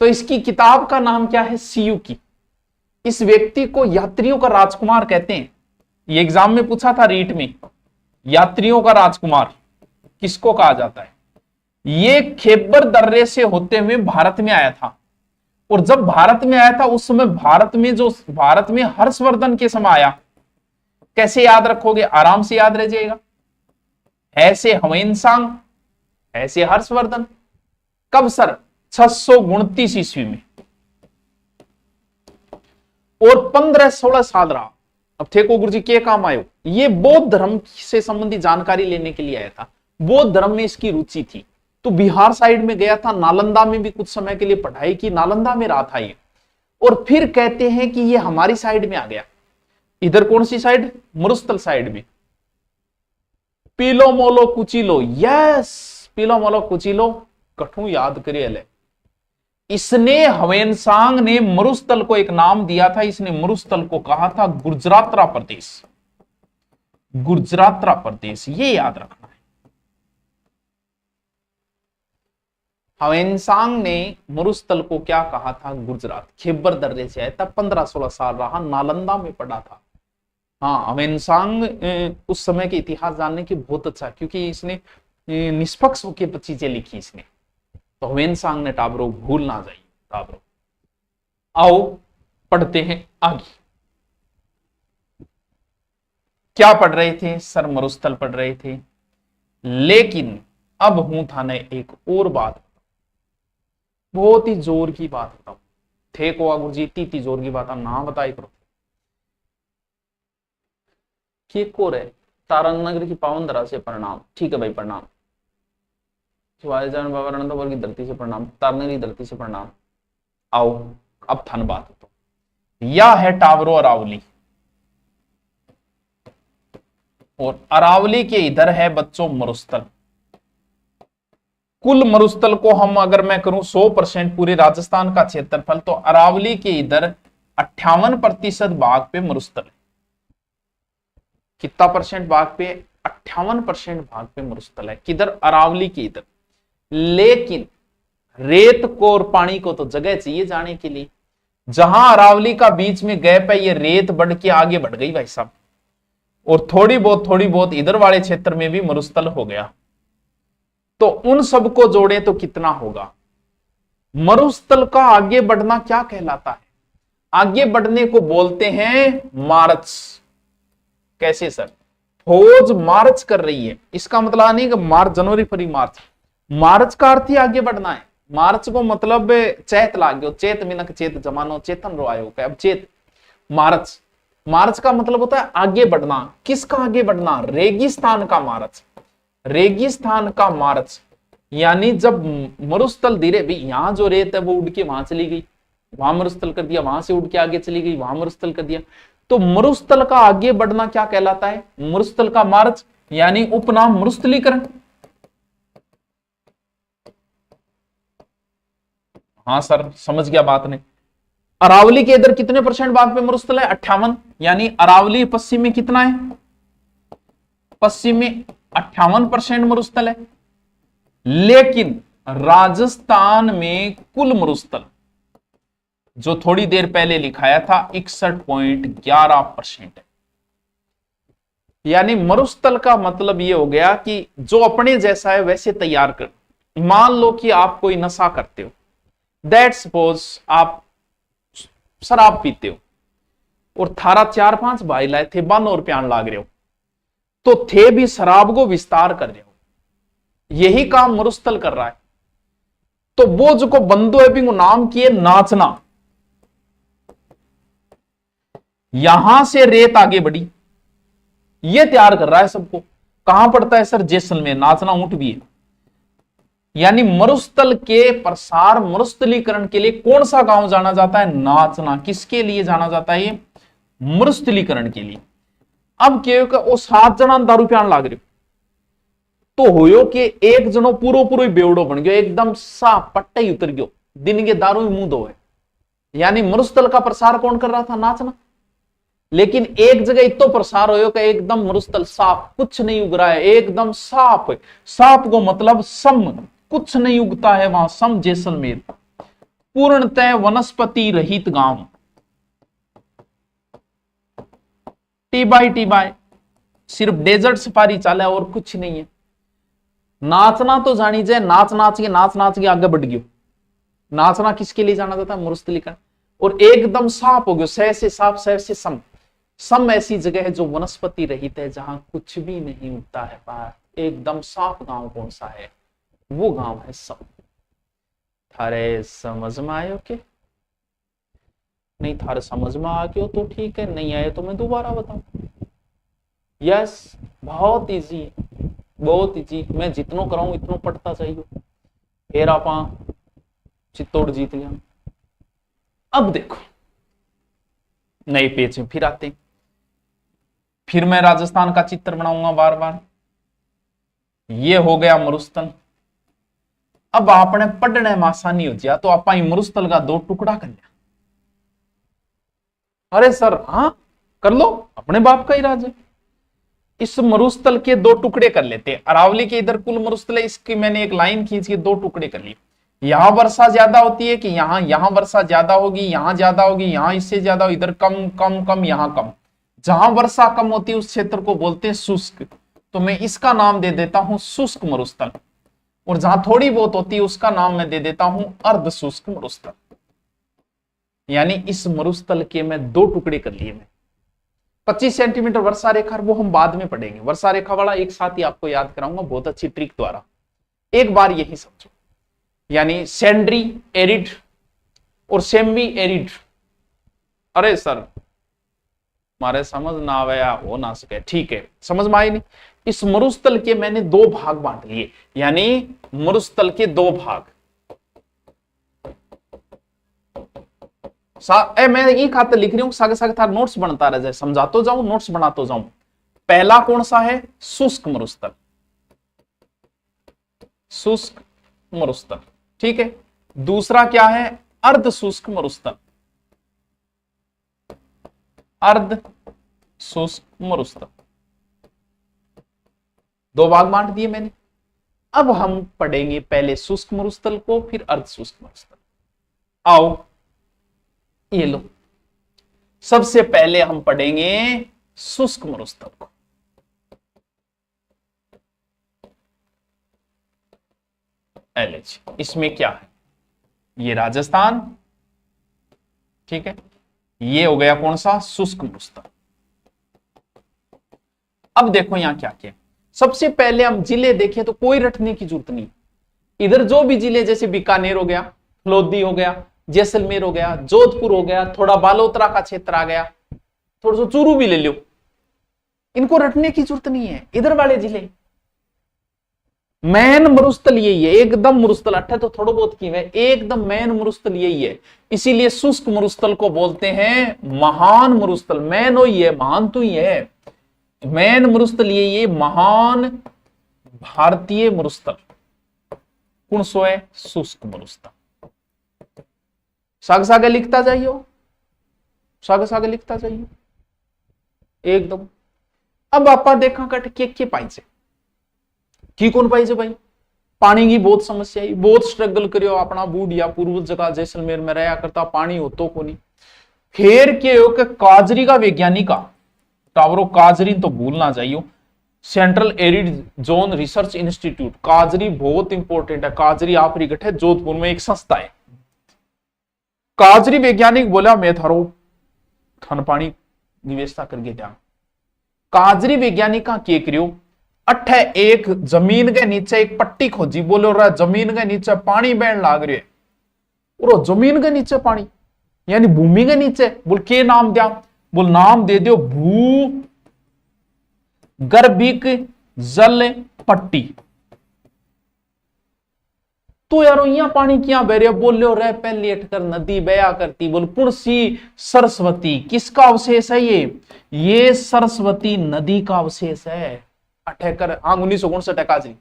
तो इसकी किताब का नाम क्या है, सीयू की। इस व्यक्ति को यात्रियों का राजकुमार कहते हैं। ये एग्जाम में पूछा था रीट में, यात्रियों का राजकुमार किसको कहा जाता है। ये खैबर दर्रे से होते हुए भारत में आया था, और जब भारत में आया था उस समय भारत में हर्षवर्धन के समय आया। कैसे याद रखोगे, आराम से याद रह जाएगा। ऐसे ह्वेनसांग, ऐसे हर्षवर्धन। कब सर, 629 ईस्वी में, और 15-16 साल रहा। अब देखो गुरु जी के काम आयो, ये बौद्ध धर्म से संबंधित जानकारी लेने के लिए आया था। बौद्ध धर्म में इसकी रुचि थी, तो बिहार साइड में गया था, नालंदा में भी कुछ समय के लिए पढ़ाई की, नालंदा में रहा था ये। और फिर कहते हैं कि ये हमारी साइड में आ गया। इधर कौन सी साइड, मरुस्थल साइड में। पिलोमोलो कुचिलो, यस पिलोमोलो कुचिलो, कठू याद करिए ले। इसने ह्वेनसांग ने मरुस्थल को एक नाम दिया था। इसने मरुस्थल को कहा था गुजरातरा प्रदेश, गुजरातरा प्रदेश, ये याद रखना है। ह्वेनसांग ने मरुस्थल को क्या कहा था, गुजरात। खैबर दर्रे से आया था, 15-16 साल रहा, नालंदा में पढ़ा था। हाँ, ह्वेनसांग उस समय के इतिहास जानने की बहुत अच्छा, क्योंकि इसने निष्पक्ष होकर चीजें लिखी इसने। तो ह्वेनसांग ने टाबरो, भूल ना जाइए टाबरो। आओ पढ़ते हैं आगे। क्या पढ़ रहे थे सर, मरुस्थल पढ़ रहे थे। लेकिन अब हूं थाने एक और बात, बहुत ही जोर की बात बताऊं। थे को गुरु जी इतनी जोर की बात ना बताई करो। को रहे तारंग नगर की पावन धरा से प्रणाम। ठीक है भाई, प्रणाम। शिवाजी बाबा रणधर की धरती से प्रणाम, तारंग की धरती से प्रणाम। आओ अब थन बात तो या है टावरो अरावली, और अरावली के इधर है बच्चों मरुस्थल। कुल मरुस्थल को हम अगर मैं करूं 100% पूरे राजस्थान का क्षेत्रफल, तो अरावली के इधर 58% भाग पे मरुस्थल है। कितना परसेंट भाग पे, 58% भाग पे मरुस्थल है। किधर, अरावली के इधर। लेकिन रेत को और पानी को तो जगह चाहिए जाने के लिए। जहां अरावली का बीच में गैप है, ये रेत बढ़ के आगे बढ़ गई भाई साहब, और थोड़ी बहुत इधर वाले क्षेत्र में भी मरुस्थल हो गया। तो उन सबको जोड़े तो कितना होगा। मरुस्थल का आगे बढ़ना क्या कहलाता है, आगे बढ़ने को बोलते हैं मार्च। कैसे सर, फौज मार्च कर रही है, इसका मतलब नहीं कि मार्च जनवरी फरवरी मार्च। मार्च का अर्थ ही आगे बढ़ना है। मार्च को मतलब चैत लाग गयो, चैत मिनक चेत जमानो चेतन रो आयो। अब चेत मार्च, मार्च का मतलब होता है आगे बढ़ना। किसका आगे बढ़ना, रेगिस्तान का मार्च, रेगिस्तान का मार्च। यानी जब मरुस्थल धीरे भी, यहां जो रेत है वो उड़ के वहां चली गई, वहां मरुस्थल कर दिया, वहां से उड़ के आगे चली गई, वहां मरुस्थल कर दिया। तो मरुस्थल का आगे बढ़ना क्या कहलाता है, मरुस्थल का मार्च, यानी उपनाम मरुस्थलीकरण। हाँ सर समझ गया बात ने। अरावली के इधर कितने परसेंट भाग पे मरुस्थल है, 58, यानी अरावली पश्चिम में कितना है, पश्चिम में 58% मरुस्थल है। लेकिन राजस्थान में कुल मरुस्थल जो थोड़ी देर पहले लिखाया था 61.11% है। यानी मरुस्थल का मतलब यह हो गया कि जो अपने जैसा है वैसे तैयार कर। मान लो कि आप कोई नशा करते हो, दैट सपोज आप शराब पीते हो, और थारा 4-5 भाई लाए थे बन और प्यान लाग रहे हो, तो थे भी शराब को विस्तार कर रहे हो। यही काम मरुस्थल कर रहा है। तो वो जो को बंदो है भी नाम किए नाचना, यहां से रेत आगे बढ़ी, ये तैयार कर रहा है सबको। कहां पड़ता है सर, जैसलमेर। नाचना ऊंट भी है। यानी मरुस्थल के प्रसार, मरुस्थलीकरण के लिए कौन सा गांव जाना जाता है, नाचना। किसके लिए जाना जाता है, ये मरुस्थलीकरण के लिए। अब क्या वो 7 जना दारू पियान लाग रहे, तो होयो कि एक जनो पूरो बेवड़ो बन गयो, एकदम साफ पट्टा ही उतर गयो, दिन के दारू में मुंह धोए। यानी मरुस्थल का प्रसार कौन कर रहा था, नाचना। लेकिन एक जगह इतो प्रसार होयो कि एकदम मरुस्थल साफ, कुछ नहीं उग रहा है, एकदम साफ। साफ को मतलब सम, कुछ नहीं उगता है वहां, सम जैसलमेर। पूर्णतः वनस्पति रहित गांव, टी बाय सिर्फ डेजर्ट सफारी चाला है और कुछ नहीं है। नाचना तो जानी जाए, नाच नाच के आगे बढ़ गयो। नाचना किसके लिए जाना जाता है? मरुस्थली का। और एकदम साफ हो गयो, सह से साफ, सह से सम। सम ऐसी जगह है जो वनस्पति रहित है, जहां कुछ भी नहीं उगता है बाहर। एकदम साफ गांव कौन सा है? वो गांव है सम। थारे समझ में आयो के नहीं? थारे समझ में आ गयो तो ठीक है, नहीं आए तो मैं दोबारा बताऊं। यस, बहुत इजी है, बहुत इजी। मैं जितनो कराऊं इतनो पढ़ता चाहिए। फिर आप चित्तौड़ जीत गया। अब देखो नए पेज में फिर आते हैं। फिर मैं राजस्थान का चित्र बनाऊंगा बार बार। ये हो गया मरुस्थल। अब आपने पढ़ने में आसानी हो जाए तो आप मरुस्थल का 2 टुकड़ा कर लिया। अरे सर हाँ कर लो, अपने बाप का ही राज है। इस मरुस्थल के 2 टुकड़े कर लेते हैं। अरावली के इधर कुल मरुस्थल है, इसकी मैंने एक लाइन खींच के 2 टुकड़े कर लिए। यहां वर्षा ज्यादा होती है कि यहां वर्षा ज्यादा होगी, यहां ज्यादा होगी, यहां इससे ज्यादा, इधर कम कम कम, यहां कम। जहां वर्षा कम होती है उस क्षेत्र को बोलते हैं शुष्क। तो मैं इसका नाम दे देता हूं शुष्क मरुस्थल। और जहां थोड़ी बहुत होती है उसका नाम मैं दे देता हूं अर्ध शुष्क मरुस्थल। यानी इस मरुस्थल के मैं 2 टुकड़े कर लिए। मैं 25 सेंटीमीटर वर्षा रेखा, वो हम बाद में पढ़ेंगे। वर्षा रेखा वाला एक साथ ही आपको याद कराऊंगा बहुत अच्छी ट्रिक द्वारा। एक बार यही समझो, यानी सैंड्री एरिड और सेमी एरिड। अरे सर मारे समझ ना आवे हो ना सके, ठीक है, समझ में आई नहीं? इस मरुस्थल के मैंने 2 भाग बांट लिए, यानी मरुस्थल के 2 भाग। मैं ये खाते लिख रही हूं, सागे सागे थार नोट्स बनता रह जाए, समझातो जाऊं, नोट्स बनातो जाऊं। पहला कौन सा है? शुष्क मरुस्थल, शुष्क मरुस्थल, ठीक है। दूसरा क्या है? अर्ध शुष्क मरुस्थल, अर्ध शुष्क मरुस्थल। 2 भाग बांट दिए मैंने। अब हम पढ़ेंगे पहले शुष्क मरुस्थल को, फिर अर्ध शुष्क मरुस्थल। आओ ये लो, सबसे पहले हम पढ़ेंगे शुष्क मरुस्थल को। एलएच, इसमें क्या है? ये राजस्थान, ठीक है। ये हो गया कौन सा? शुष्क मरुस्थल। अब देखो यहां क्या क्या। सबसे पहले हम जिले देखें तो कोई रटने की जरूरत नहीं। इधर जो भी जिले, जैसे बीकानेर हो गया, लोधी हो गया, जैसलमेर हो गया, जोधपुर हो गया, थोड़ा बालोतरा का क्षेत्र आ गया, थोड़ा सा चूरू भी ले लो, इनको रटने की जरूरत नहीं है। इधर वाले जिले मैन मरुस्थल यही है, एकदम मरुस्थल। अट्ठे तो थोड़ा बहुत की है, एकदम मैन मरुस्थल यही है। इसीलिए शुष्क मरुस्थल को बोलते हैं महान मरुस्थल। मैन हो ही है, महान तो ही है। मैन मरुस्थल यही है, महान भारतीय मरुस्थल। कौन सो है? शुष्क मरुस्थल। साग सागे लिखता जाइए, सागे सागे लिखता जाइए एकदम। अब आपा देखा कट के पाई से की कौन पाई से भाई? पानी की बहुत समस्या है, बहुत स्ट्रगल करियो। अपना बूढ़ या पूर्वज जगह जैसलमेर में रहा करता, पानी हो तो को नहीं। फिर के हो के काजरी का वैज्ञानिक टावरो, काजरी तो भूलना चाहिए। Central Arid Zone Research Institute, काजरी बहुत इंपॉर्टेंट है। काजरी आपरीगठ है, जोधपुर में एक संस्था है। काजरी वैज्ञानिक बोला मैं थारो खन पानी व्यवस्था करके दिया। काजरी वैज्ञानिक का के करियो, अठे एक जमीन के नीचे एक पट्टी खोजी, बोलो रहा जमीन के नीचे पानी बहन लाग रही है। और जमीन के नीचे पानी यानी भूमि के नीचे, बोल के नाम दिया? बोल नाम दे दो भू गर्भिक जल पट्टी। तो यारो यहाँ पानी क्या बह रहा? बोलो रह पहले अटकर नदी बया करती। बोल पुणसी सरस्वती, किसका अवशेष है ये सरस्वती नदी का अवशेष है। अठेकर 1959 काजरी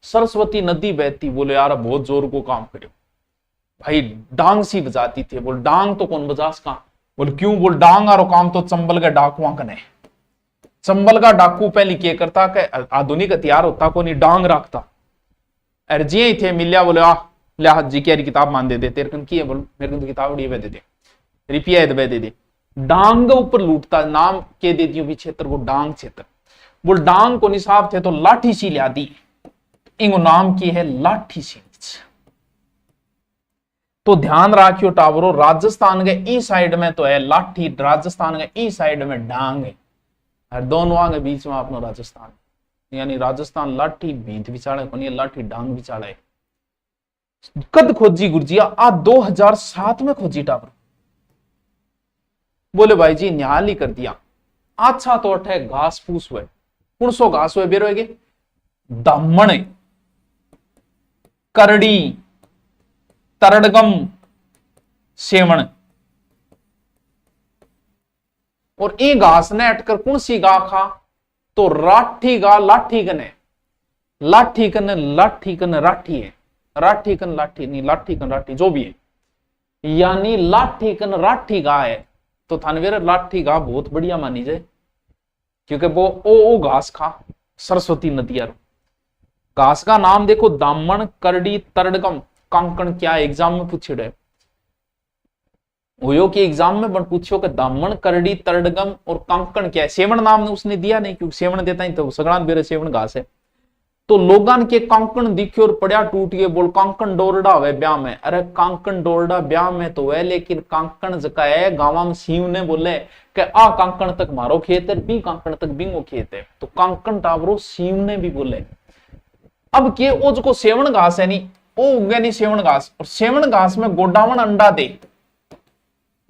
सरस्वती नदी बहती। बोले यार बहुत जोर को काम करो भाई, डांग सी बजाती थे। बोल डांग तो कौन बजास का? बोल क्यों? बोल डांग आरो काम तो चंबल का डाकुआ कने। चंबल का डाकू पहले क्या करता के आधुनिक हथियार होता को नहीं, डांग रखता। अर्जिया ही थे मिलिया, बोले आ ले हाथ जी की किताब मान दे दे तेरे की है। बोल मेरे को तो किताब उड़ी दे दे, रिपिया दे दे दे। डांग ऊपर लूटता, नाम के दे दियो भी क्षेत्र को डांग क्षेत्र। वो डांग को निसाब थे तो लाठी सी लिया दी, इनको नाम की है लाठी सी। तो ध्यान रखियो टावरो, राजस्थान के ई साइड में तो है लाठी, राजस्थान के ई साइड में डांग है, और दोनों के बीच में अपना राजस्थान, यानी राजस्थान लाठी भींत बिचाड़े को नहीं, लाठी डांग बिचाड़े। कद खोजी गुरजिया आ 2007 में खोजी टावर। बोले भाई जी न्याल ही कर दिया। अच्छा तो अठे घास फूस हुए, कौन सो घास हुए बेरोगे, दामन, करड़ी, तरड़गम, सेवण। और ई घास ने अटकर कौन सी गा खा, तो राठी गा लाठी कने, लाठी कने लाठी कने राठी है, राठी कन लाठी नहीं, लाठी कन राठी जो भी है, यानी लाठी कन राठी गा है। तो थानवेर लाठी गा बहुत बढ़िया मानी जाए, क्योंकि वो ओ घास खा सरस्वती नदी। घास का नाम देखो, दामन, करड़ी, तरड़गम, कांकण। क्या एग्जाम में पूछे रहे हो कि एग्जाम में बन पूछो कि दामन, करड़ी, तरड़गम और कांकण क्या है। सेवण नाम ने उसने दिया नहीं, क्योंकि सेवण देता ही तो सगड़ान बेरे सेवण घास है। तो लोगान के कांकण दिखे और पड़िया टूट गए, बोल कांकण डोरडा हुए ब्याह में। अरे कांकण डोरडा ब्याह में तो है, लेकिन कांकण जका है गांव में सीव ने बोले कि आ कांकण तक मारो खेत है, बी कांकण तक बिंगो खेत है। तो कांकण टावरो सीव ने भी बोले। अब के ओ जो सेवण घास है नी, ओ उगे नहीं सेवण घास, और सेवण घास में गोडावण अंडा दे,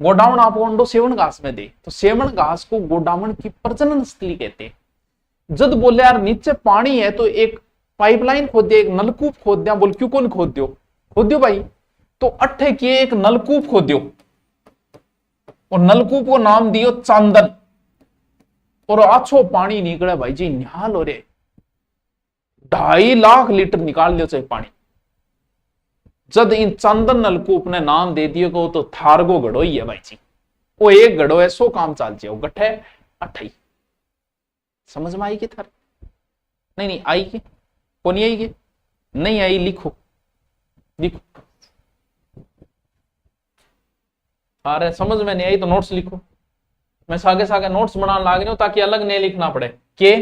गोडावण आपको अंडो सेवण घास में दे। तो सेवण घास को गोडावण की प्रजनन स्थली कहते। जद बोले यार नीचे पानी है तो एक पाइपलाइन खोद दिया, एक नलकूप खोद दिया। बोल क्यों कौन खोद दियो भाई। तो अट्ठे किए एक नलकूप खोद दियो, और नलकूप को नाम दियो चांदन, और आछो पानी निकले भाई जी निहाल हो रे, 2.5 लाख लीटर निकाल लियो चाहे पानी। जद इन चंदन नलकूप ने नाम दे दियो को तो थारगो घड़ो ही है भाई जी। वो एक घड़ो है 100 काम चाल जाओ, गठे 28। समझ में आई कि थार नहीं आई कि को नहीं आई कि नहीं आई, लिखो लिखो। अरे समझ में नहीं आई तो नोट्स लिखो। मैं सागे सागे नोट्स बनाने लाग रहा हूं ताकि अलग नहीं लिखना पड़े। के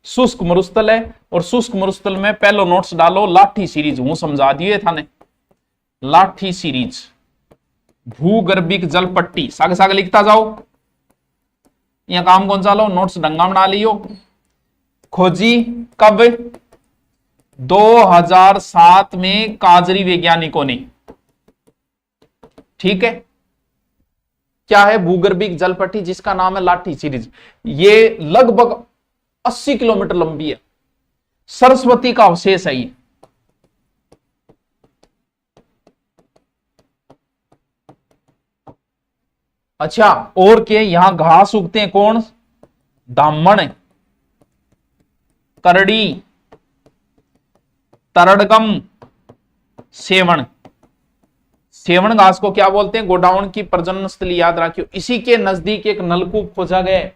शुष्क मरुस्थल है, और शुष्क मरुस्थल में पहलो नोट्स डालो लाठी सीरीज, हूं समझा दिए थाने लाठी सीरीज, भूगर्भिक जल पट्टी, सागे सागे लिखता जाओ। यहां काम कौन सा लो, नोट्स डंगा बना लियो। खोजी कब, 2007 में काजरी वैज्ञानिकों ने। ठीक है, क्या है, भूगर्भिक जल पट्टी जिसका नाम है लाठी सीरीज। ये लगभग 80 किलोमीटर लंबी है, सरस्वती का अवशेष है ये। अच्छा, और के यहां घास उगते हैं कौन, दामन, करड़ी, तरड़गम, सेवण। सेवण घास को क्या बोलते हैं, गोडाउन की प्रजनन स्थली, याद रखियो। इसी के नजदीक एक नलकूप खोजा गया,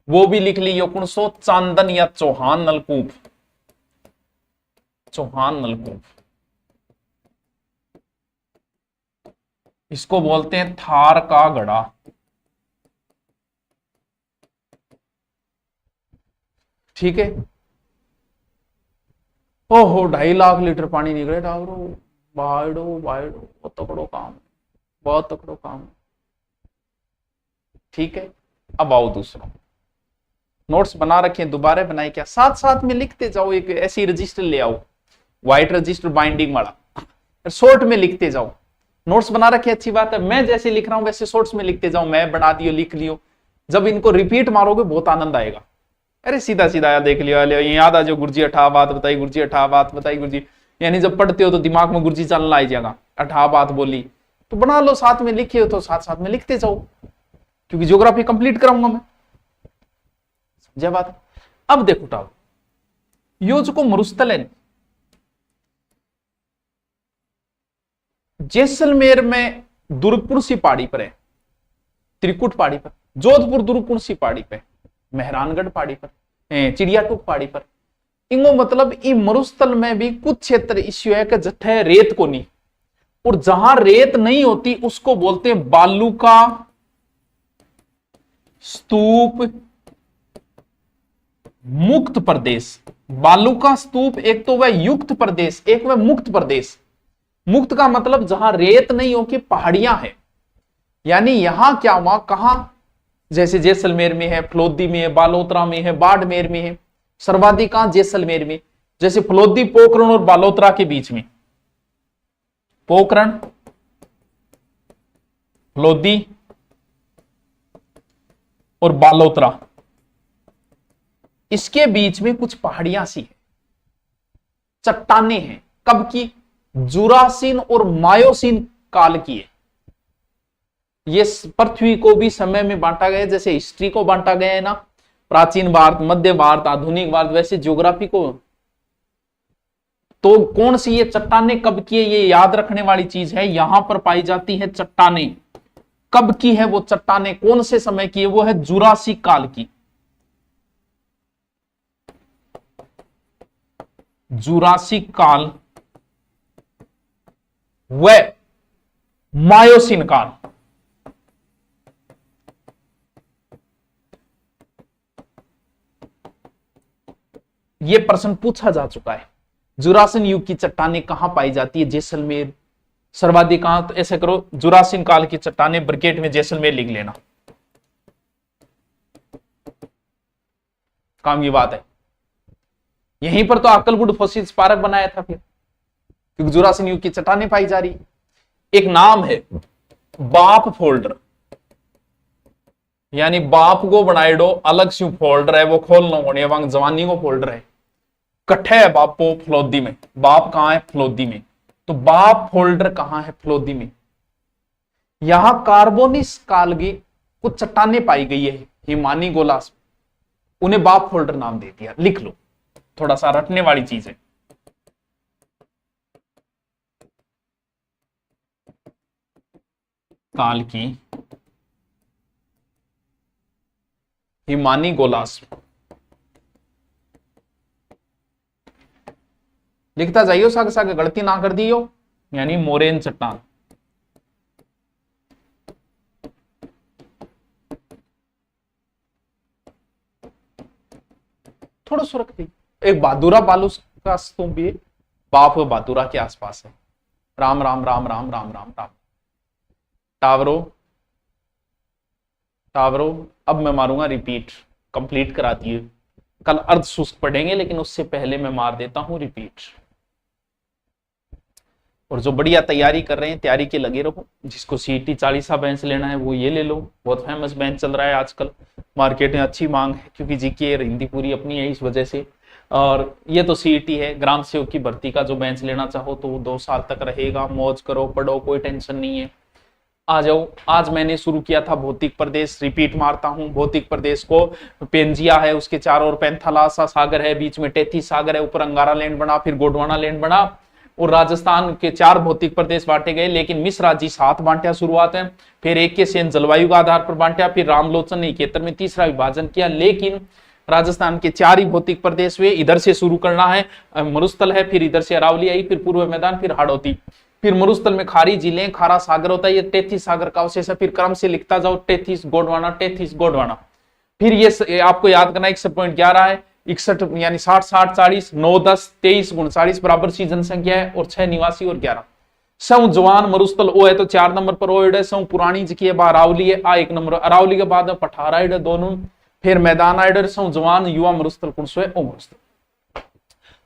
वो भी लिख लियो, कौन सो, चांदन या चौहान नलकूप, चौहान नलकूप। इसको बोलते हैं थार का गड़ा। ठीक है, ओहो 2.5 लाख लीटर पानी निकले टावरो, बाड़ो बाड़ो, बहुत तकड़ो काम, बहुत तकड़ो काम। ठीक है, अब आओ दूसरा। नोट्स बना रखे, दोबारा बनाए क्या, साथ साथ में लिखते जाओ। एक ऐसी रजिस्टर ले आओ, व्हाइट रजिस्टर बाइंडिंग वाला, शॉर्ट में लिखते जाओ। नोट्स बना रखे अच्छी बात है, मैं जैसे लिख रहा हूं वैसे शॉर्ट्स में लिखते जाओ। मैं बना दियो, लिख लियो। जब इनको रिपीट मारोगे बहुत आनंद आएगा। अरे सीधा सीधा याद देख लियो, याद आ जाओ, गुरुजी अठा बात बताई, गुरुजी अठा बात बताई, गुरुजी। यानी जब पढ़ते हो तो दिमाग में गुरुजी चलना आ जाएगा, अठा बात बोली तो बना लो, साथ में लिखे हो तो साथ साथ में लिखते जाओ, क्योंकि ज्योग्राफी कंप्लीट कराऊंगा मैं। समझा बात। अब देखो टाओ, यो जो को मरुस्थल है, जैसलमेर में दुर्गपुर सी पहाड़ी पर है, त्रिकुट पहाड़ी पर, जोधपुर दुर्गपुर सी पहाड़ी पे, मेहरानगढ़ पहाड़ी पर, चिड़ियाटूक पहाड़ी पर। इनको मतलब इ मरुस्थल में भी कुछ क्षेत्र इश्यू है कि जठे रेत को नहीं, और जहां रेत नहीं होती उसको बोलते हैं बालू का स्तूप मुक्त प्रदेश। बालू का स्तूप एक तो वह युक्त प्रदेश, एक वह मुक्त प्रदेश। मुक्त का मतलब जहां रेत नहीं हो कि पहाड़ियां हैं, यानी यहां क्या हुआ, कहां, जैसे जैसलमेर में है, फलोदी में है, बालोतरा में है, बाड़मेर में है, सर्वाधिक कहां, जैसलमेर में। जैसे फलोदी पोखरण और बालोतरा के बीच में, पोखरण फलोदी और बालोतरा, इसके बीच में कुछ पहाड़ियां सी है, चट्टाने हैं। कब की, जुरासीन और मायोसीन काल की है। ये पृथ्वी को भी समय में बांटा गया, जैसे हिस्ट्री को बांटा गया है ना, प्राचीन भारत, मध्य भारत, आधुनिक भारत, वैसे ज्योग्राफी को। तो कौन सी ये चट्टाने कब की है, ये याद रखने वाली चीज है। यहां पर पाई जाती है चट्टाने। कब की है वो चट्टाने, कौन से समय की है, वो है जुरासिक काल की। जुरासिक काल व मायोसिन काल। यह प्रश्न पूछा जा चुका है। जुरासिन युग की चट्टानें कहां पाई जाती है, जैसलमेर, सर्वाधिक कहां, तो ऐसे करो, जुरासिन काल की चट्टानें ब्रैकेट में जैसलमेर लिख लेना, काम की बात है। यहीं पर तो अक्कलवुड फॉसिल्स पार्क बनाया था फिर, क्योंकि जुरासिन युग की चट्टानें पाई जा रही। एक नाम है बाप फोल्डर, यानी बाप को बनाएडो अलग से फोल्डर है, वो खोलना होने वहां जवानी को फोल्डर है, कट्ठे है बापो फलोदी में। बाप कहां है, फलोदी में। तो बाप फोल्डर कहां है, फलोदी में। यहां कार्बोनिस काल की कुछ चट्टानें पाई गई है, हिमानी गोलास, उन्हें बाप फोल्डर नाम दे दिया। लिख लो, थोड़ा सा रटने वाली चीज है। काल की हिमानी गोलास, लिखता जाइयो, साग साग गलती ना कर दियो, यानी मोरेन चट्टान। थोड़ा सा रख दी। एक बहादुरा बालू का स्तूप भी बाप बहादुरा के आसपास है। राम राम राम राम राम राम राम। टावरो टावरो, अब मैं मारूंगा रिपीट, कंप्लीट करा दिए। कल अर्ध शुष्क पढ़ेंगे, लेकिन उससे पहले मैं मार देता हूं रिपीट। और जो बढ़िया तैयारी कर रहे हैं, तैयारी के लगे रहो। जिसको सीटी 40 बेंच लेना है वो ये ले लो, बहुत फेमस बेंच चल रहा है आजकल, मार्केट में अच्छी मांग है, क्योंकि जीके और हिंदी पूरी अपनी है इस वजह से। और ये तो सीईटी है, ग्राम सेवक की भर्ती का जो बेंच लेना चाहो तो वो 2 साल तक रहेगा। मौज करो, पढ़ो, कोई टेंशन नहीं है। आ जाओ। आज मैंने शुरू किया था भौतिक प्रदेश, रिपीट मारता हूँ। भौतिक प्रदेश को पेंजिया है, उसके चारों ओर पैंथालासा सागर है, बीच में टेथीस सागर है, ऊपर अंगारा लैंड बना, फिर गोंडवाना लैंड बना, और राजस्थान के 4 भौतिक प्रदेश बांटे गए। लेकिन मिश्र राज्य 7 बांटा शुरुआत है, फिर एक के सेन जलवायु के आधार पर बांटा, फिर रामलोचन ने 71 में तीसरा विभाजन किया। लेकिन राजस्थान के 4 ही भौतिक प्रदेश हुए। इधर से शुरू करना है, मरुस्थल है, फिर इधर से अरावली आई, फिर पूर्व मैदान, फिर हाड़ौती, फिर मरुस्थल में खारी झीलें, खारा सागर होता है, ये टेथीस सागर का अवशेष है। फिर क्रम से लिखता जाओ, टेथीस गोंडवाना, टेथीस गोंडवाना। फिर ये आपको याद करना 61.11 है, 61 यानी 60 60 40 9 10 23 39 बराबर सी जनसंख्या है, और 6 निवासी और 11 सौ जवान। मरुस्थल ओ है तो 4 नंबर पर ओ है, सौ पुरानी जी अरावली है, आ 1 नंबर। अरावली के बाद में पठारा है दोनों, फिर मैदान आइडर, सौ जवान, युवा मरुस्थल कुणसो है, ओ मरुस्थल।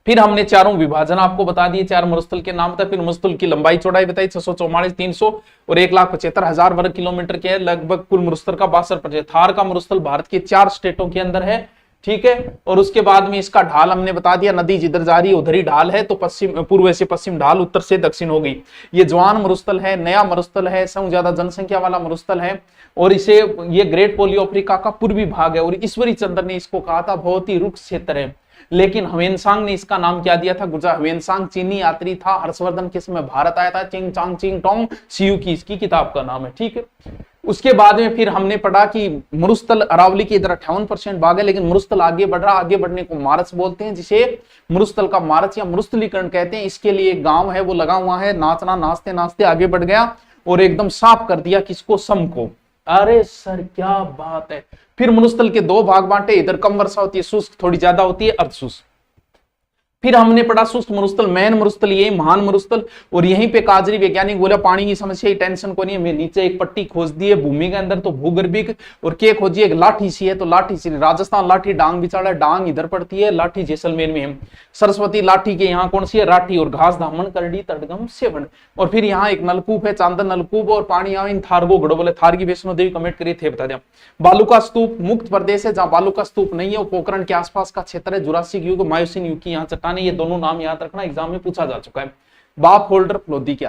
फिर हमने चारों विभाजन आपको बता दिए, 4 मरुस्थल के नाम था। फिर मरुस्थल की लंबाई चौड़ाई बताई, 644, 300 और 1,75,000 वर्ग किलोमीटर के लगभग कुल मरुस्थल का 62%। थार का मरुस्थल भारत के 4 स्टेटों के अंदर है, ठीक है। और उसके बाद में इसका ढाल हमने बता दिया, नदी जिधर जा रही है उधर ही ढाल है, तो पश्चिम पूर्व से पश्चिम ढाल, उत्तर से दक्षिण हो गई। ये जवान मरुस्थल है, नया मरुस्थल है, सबसे ज्यादा जनसंख्या वाला मरुस्थल है, और इसे ये ग्रेट पोलियो अफ्रीका का पूर्वी भाग है। और ईश्वरी चंद्र ने इसको कहा था बहुत ही रुक्ष क्षेत्र है, लेकिन ह्वेनसांग ने इसका नाम क्या दिया था, गुजरात। ह्वेनसांग चीनी यात्री था, हर्षवर्धन के समय भारत आया था, चिंग चांग चिंग टोंग सीयू की इसकी किताब का नाम है, ठीक है। उसके बाद में फिर हमने पढ़ा कि मरुस्थल अरावली के इधर 58% भाग है, लेकिन मरुस्थल आगे बढ़ रहा, आगे बढ़ने को मार्च बोलते हैं, जिसे मरुस्थल का मार्च या मरुस्थलीकरण कहते हैं। इसके लिए एक गांव है वो लगा हुआ है, नाचना, नाचते नाचते आगे बढ़ गया और एकदम साफ कर दिया किसको, सम को। अरे सर क्या बात है। फिर मरुस्थल के दो भाग बांटे, इधर कम वर्षा होती है, शुष्क थोड़ी ज्यादा होती है, अर्धशुष्क। फिर हमने पढ़ा शुष्क मरुस्थल, मैन मरुस्थल, ये महान मरुस्थल। और यहीं पे काजरी वैज्ञानिक बोला पानी की समस्या ही टेंशन को नहीं है, मैं नीचे एक पट्टी खोज दी है भूमि के अंदर तो भूगर्भिक, और के खोजी एक लाठी सी है, तो लाठी सी राजस्थान लाठी डांग बिचाड़ा, डांग इधर पड़ती है, लाठी जैसलमेर में है। सरस्वती लाठी के यहाँ कौन सी है, राठी, और घास धामन करडी तड़गम सेवन। और फिर यहाँ एक नलकूप है, चांदन नलकूप, और पानी यहाँ इन थारगो घड़ो बोले, थार की वैष्णो देवी कमेंट करिए थे बता दिया। बालू का स्तूप मुक्त प्रदेश है, जहां बालू का स्तूप नहीं है वो पोखरण के आसपास का क्षेत्र है। जुरासिक युग, मायोसिन युग की यहाँ चट्टाने, ये दोनों नाम याद रखना, एग्जाम में पूछा जा चुका है। बाप होल्डर लोधी क्या